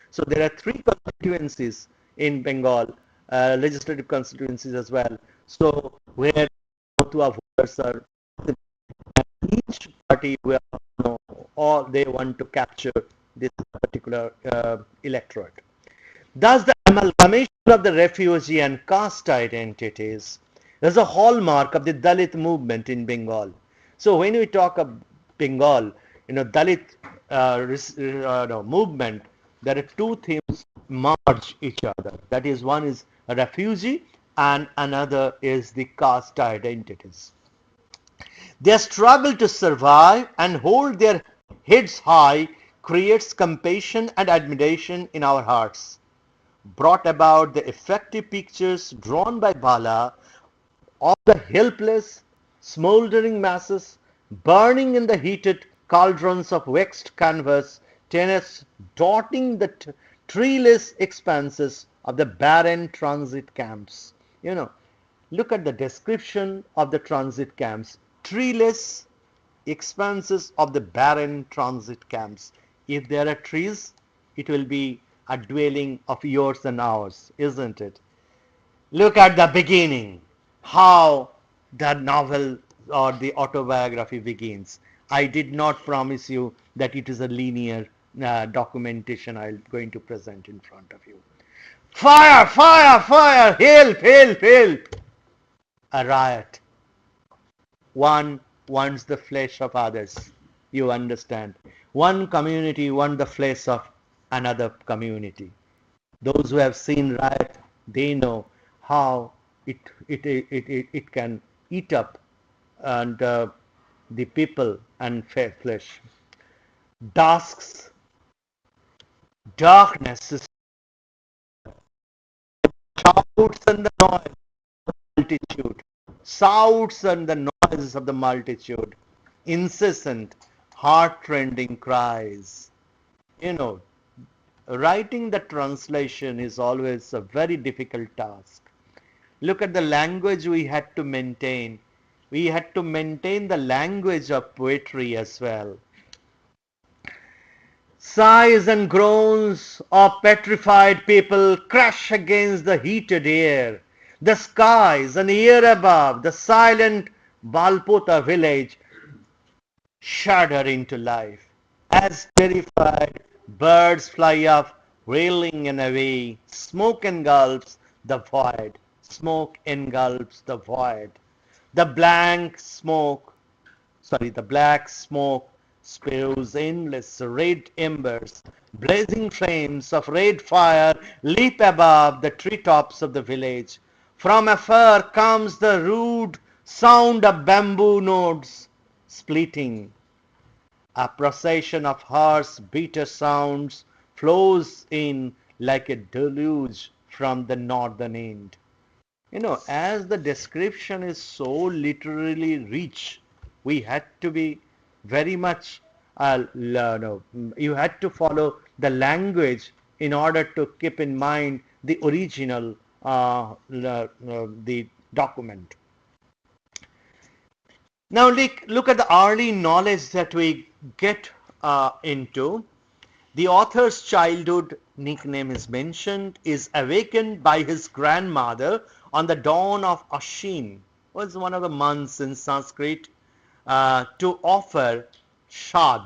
So there are three constituencies in Bengal, legislative constituencies as well. So where Mutua voters are, each party will or they want to capture this particular electorate. Thus, the amalgamation of the refugee and caste identities is a hallmark of the Dalit movement in Bengal. So when we talk of Bengal, Dalit movement, there are two themes merge each other. That is, one is a refugee and another is the caste identities. Their struggle to survive and hold their heads high creates compassion and admiration in our hearts, brought about the effective pictures drawn by Bala of the helpless, smouldering masses burning in the heated cauldrons of waxed canvas, tennis dotting the treeless expanses of the barren transit camps. Look at the description of the transit camps. Treeless expanses of the barren transit camps. If there are trees, it will be a dwelling of yours and ours, isn't it? Look at the beginning, how the novel or the autobiography begins. I did not promise you that it is a linear documentation I'm going to present in front of you. Fire, fire, fire, help, help, help. A riot. One wants the flesh of others. You understand? One community wants the flesh of another community. Those who have seen riot, they know how it can eat up and the people and flesh. Dusks, darkness, shouts and the noise of the multitude, shouts and the noises of the multitude, incessant, heart-rending cries. You know, writing the translation is always a very difficult task. Look at the language we had to maintain. We had to maintain the language of poetry as well. Sighs and groans of petrified people crash against the heated air. The skies and air above the silent Balpota village shudder into life. As terrified birds fly up, wailing and away, smoke engulfs the void. Smoke engulfs the void. The the black smoke spews endless red embers. Blazing flames of red fire leap above the treetops of the village. From afar comes the rude sound of bamboo nodes splitting. A procession of harsh, bitter sounds flows in like a deluge from the northern end. As the description is so literally rich, we had to be very much, no, you had to follow the language in order to keep in mind the original, the document. Now look at the early knowledge that we get into. The author's childhood nickname is mentioned, is awakened by his grandmother on the dawn of Ashin, was one of the months in Sanskrit, to offer shad.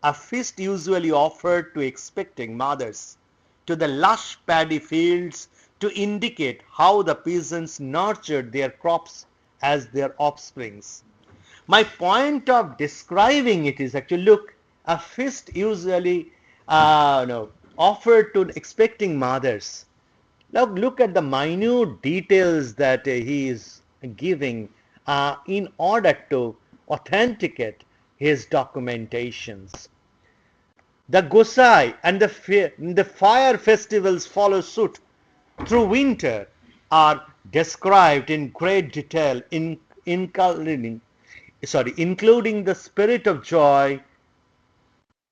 a feast usually offered to expecting mothers to the lush paddy fields to indicate how the peasants nurtured their crops as their offsprings. My point of describing it is actually, look, a feast usually no, offered to expecting mothers. Now look at the minute details that he is giving in order to authenticate his documentations. The Gosai and the fire festivals follow suit through winter are described in great detail including the spirit of joy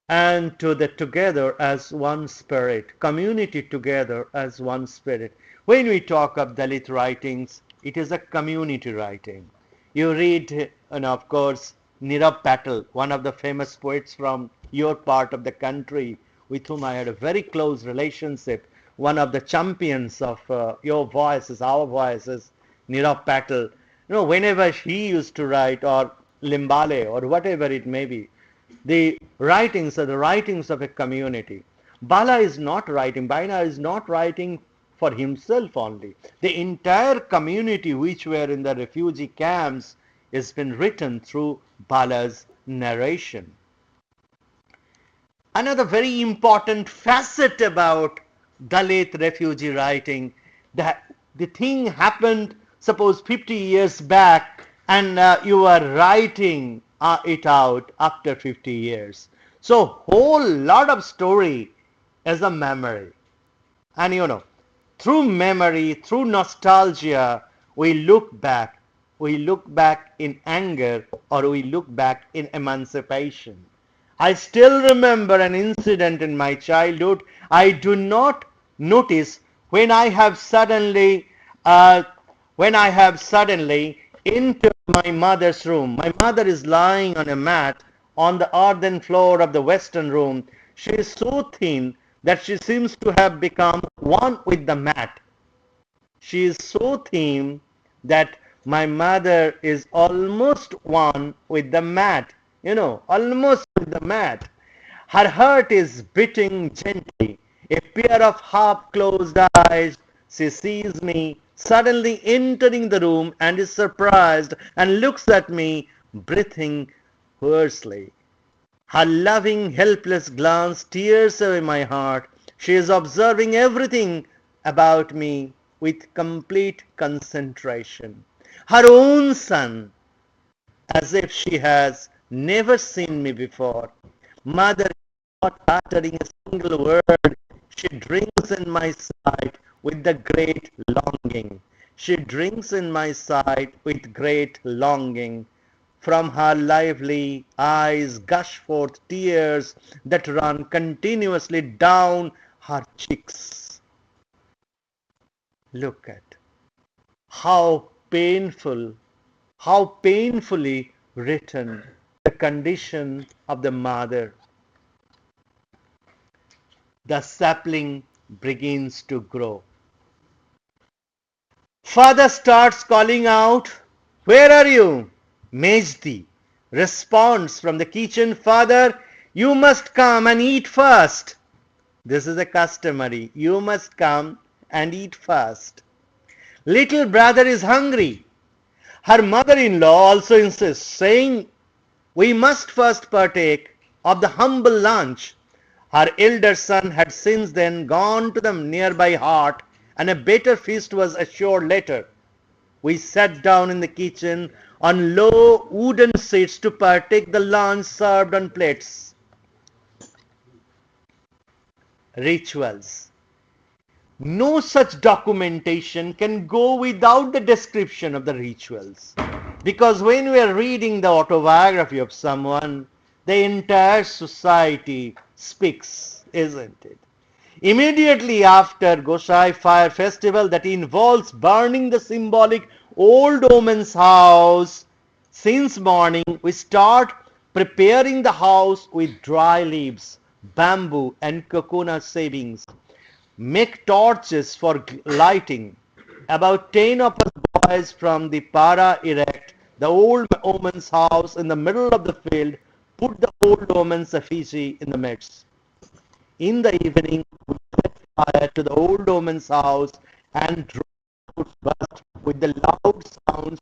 and to the together as one spirit, community together as one spirit. When we talk of Dalit writings, it is a community writing. You read, and of course, Nirav Patel, one of the famous poets from your part of the country, with whom I had a very close relationship, one of the champions of your voices, our voices, Nirav Patel. Whenever he used to write, or Limbale, or whatever it may be, the writings are the writings of a community. Bala is not writing for himself only. The entire community which were in the refugee camps has been written through Bala's narration. Another very important facet about Dalit refugee writing, that the thing happened, suppose 50 years back, and you are writing it out after 50 years. So whole lot of story as a memory. And through memory, through nostalgia, we look back. We look back in anger, or we look back in emancipation. I still remember an incident in my childhood. I do not notice when I have suddenly uh, entered my mother's room. My mother is lying on a mat on the earthen floor of the western room. She is so thin that she seems to have become one with the mat. She is so thin that my mother is almost one with the mat. Almost with the mat. Her heart is beating gently. A pair of half-closed eyes. She sees me suddenly entering the room and is surprised and looks at me, breathing hoarsely. Her loving, helpless glance tears away my heart. She is observing everything about me with complete concentration. Her own son, as if she has never seen me before. Mother is not uttering a single word. She drinks in my sight with the great longing. She drinks in my sight with great longing. From her lively eyes gush forth tears that run continuously down her cheeks. Look at how painful, how painfully written the condition of the mother. The sapling begins to grow. Father starts calling out, "Where are you?" Majdi responds from the kitchen, "Father, you must come and eat first." This is a customary. You must come and eat first. Little brother is hungry. Her mother-in-law also insists, saying, "We must first partake of the humble lunch." Her elder son had since then gone to the nearby hut, and a better feast was assured later. We sat down in the kitchen on low wooden seats to partake the lunch served on plates. Rituals. No such documentation can go without the description of the rituals. Because when we are reading the autobiography of someone, the entire society speaks, isn't it? Immediately after Gosai Fire Festival that involves burning the symbolic old woman's house, since morning we start preparing the house with dry leaves, bamboo and coconut shavings. Make torches for lighting. About 10 of us boys from the para erect the old woman's house in the middle of the field, put the old woman's effigy in the midst. In the evening, we set fire to the old woman's house and drove burst with the loud sounds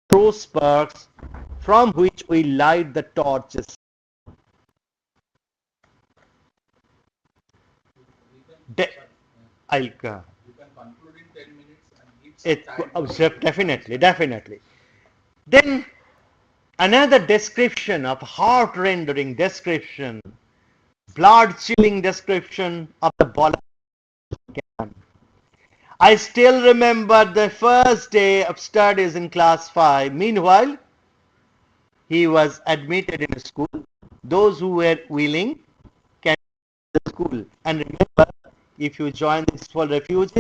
through sparks, from which we light the torches. De- I'll You can conclude in 10 minutes and give some it time to definitely, definitely. Then another description of heart-rendering description, blood-chilling description of the Bala camp. I still remember the first day of studies in class 5. Meanwhile, he was admitted in a school. Those who were willing can go to the school. And remember, if you join this for refugees,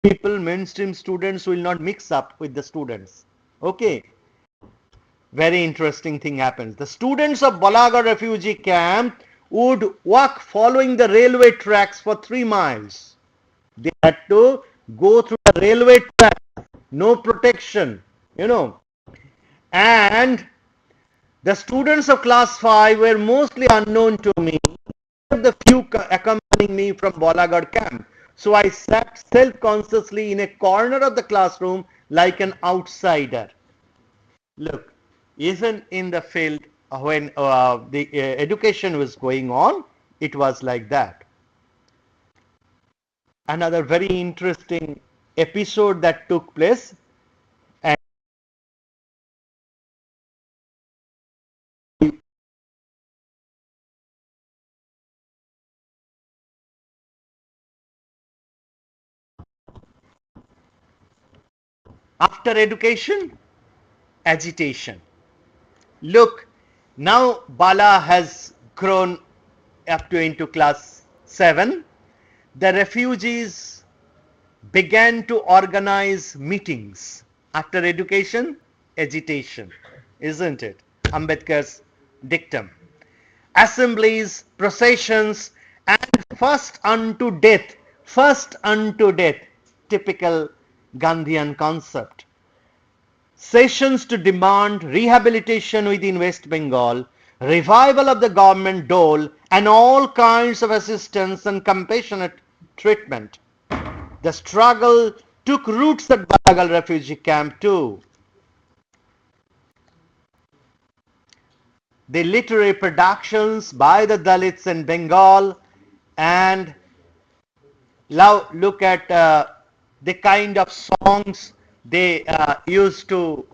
people, mainstream students will not mix up with the students. Okay. Very interesting thing happens. The students of Balaga refugee camp would walk following the railway tracks for 3 miles. They had to go through the railway track, no protection, you know. And the students of class 5 were mostly unknown to me, the few accompanying me from Balagad camp. So I sat self-consciously in a corner of the classroom like an outsider. Look, even in the field when the education was going on, it was like that. Another very interesting episode that took place, and after education, agitation. Look, now Bala has grown up to into class 7. The refugees began to organize meetings. After education, agitation, isn't it? Ambedkar's dictum. Assemblies, processions, and first unto death, typical Gandhian concept. Sessions to demand rehabilitation within West Bengal, revival of the government dole, and all kinds of assistance and compassionate treatment. The struggle took roots at Balagal refugee camp too. The literary productions by the Dalits in Bengal, and now look at the kind of songs they used to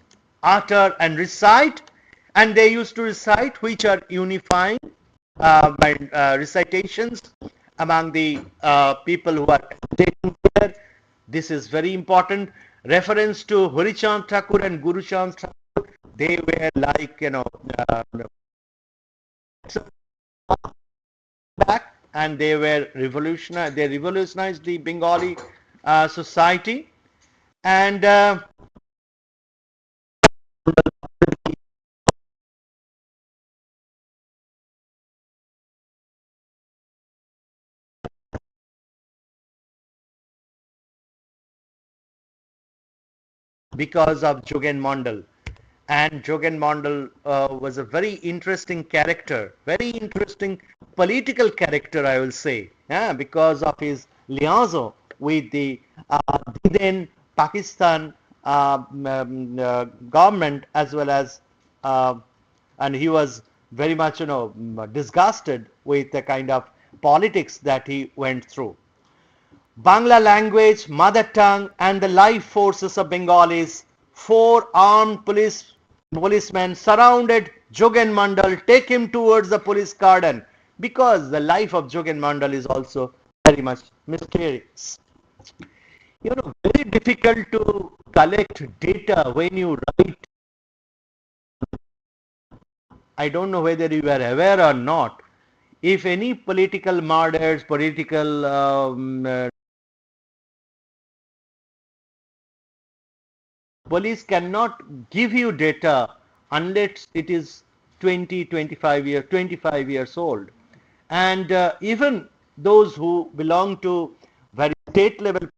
utter and recite, and they used to recite which are unifying by recitations among the people who are taking care. This is very important. Reference to Harichand Thakur and Guru Chand Thakur, they were like, back, and they were revolutionized. They revolutionized the Bengali society, and because of Jogen Mondal. And Jogen Mondal was a very interesting character, very interesting political character, I will say, yeah, because of his liaison with the then Pakistan government, as well as, uh, and he was very much, disgusted with the kind of politics that he went through. Bangla language, mother tongue, and the life forces of Bengalis, 4 armed policemen surrounded Jogen Mandal, take him towards the police garden, because the life of Jogen Mandal is also very much mysterious. Very difficult to collect data when you write. I don't know whether you are aware or not. If any political murders, political police cannot give you data unless it is 20, 25 years old. And even those who belong to very state level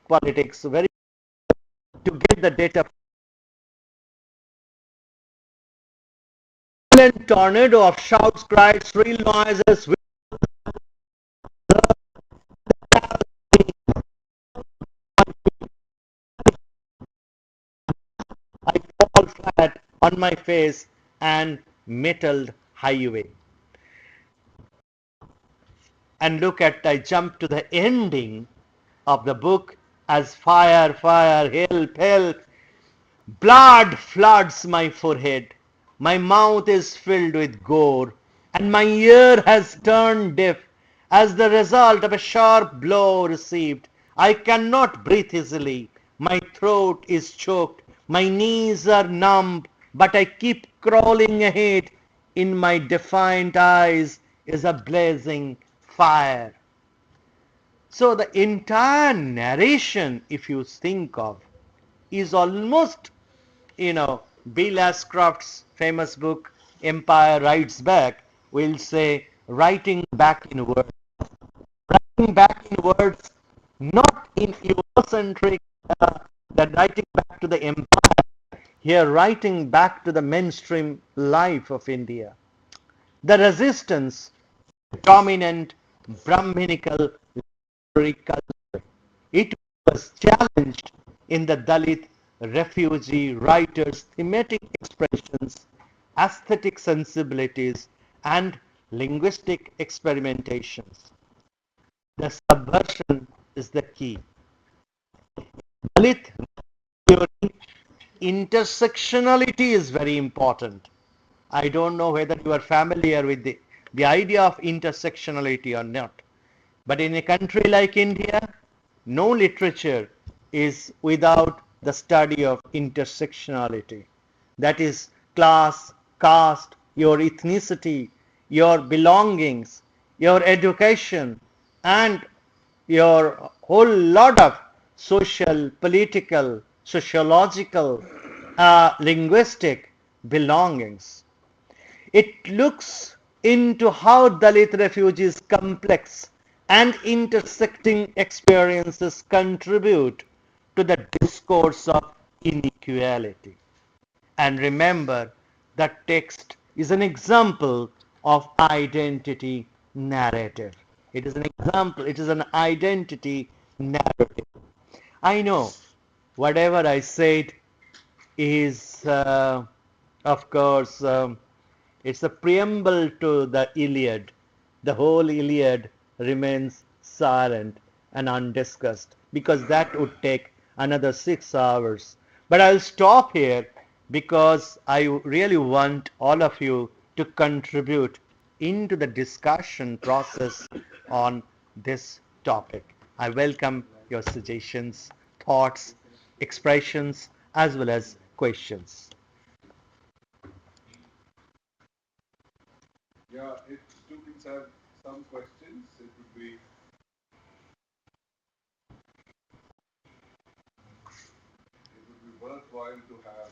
politics, very to get the data violent tornado of shouts, cries, shrill noises, I fall flat on my face and metalled highway. And look at, I jump to the ending of the book as fire, fire, help, help. Blood floods my forehead. My mouth is filled with gore, and my ear has turned deaf as the result of a sharp blow received. I cannot breathe easily. My throat is choked. My knees are numb, but I keep crawling ahead. In my defiant eyes is a blazing fire. So the entire narration, if you think of, is almost, Bill Ashcroft's famous book, Empire Writes Back, will say writing back in words. Writing back in words, not in Eurocentric, that writing back to the empire, here writing back to the mainstream life of India. The resistance, dominant Brahminical literary culture. It was challenged in the Dalit refugee writers' thematic expressions, aesthetic sensibilities, and linguistic experimentations. The subversion is the key. Dalit theory, intersectionality is very important. I don't know whether you are familiar with the idea of intersectionality or not. But in a country like India, no literature is without the study of intersectionality. That is class, caste, your ethnicity, your belongings, your education, and your whole lot of social, political, sociological, linguistic belongings. It looks into how Dalit refugees' complex and intersecting experiences contribute to the discourse of inequality. And remember, the text is an example of identity narrative. It is an example, it is an identity narrative. I know whatever I said is, of course, it's a preamble to the Iliad. The whole Iliad remains silent and undiscussed because that would take another 6 hours. But I'll stop here because I really want all of you to contribute into the discussion process on this topic. I welcome your suggestions, thoughts, expressions, as well as questions. Yeah, if students have some questions, it would be worthwhile to have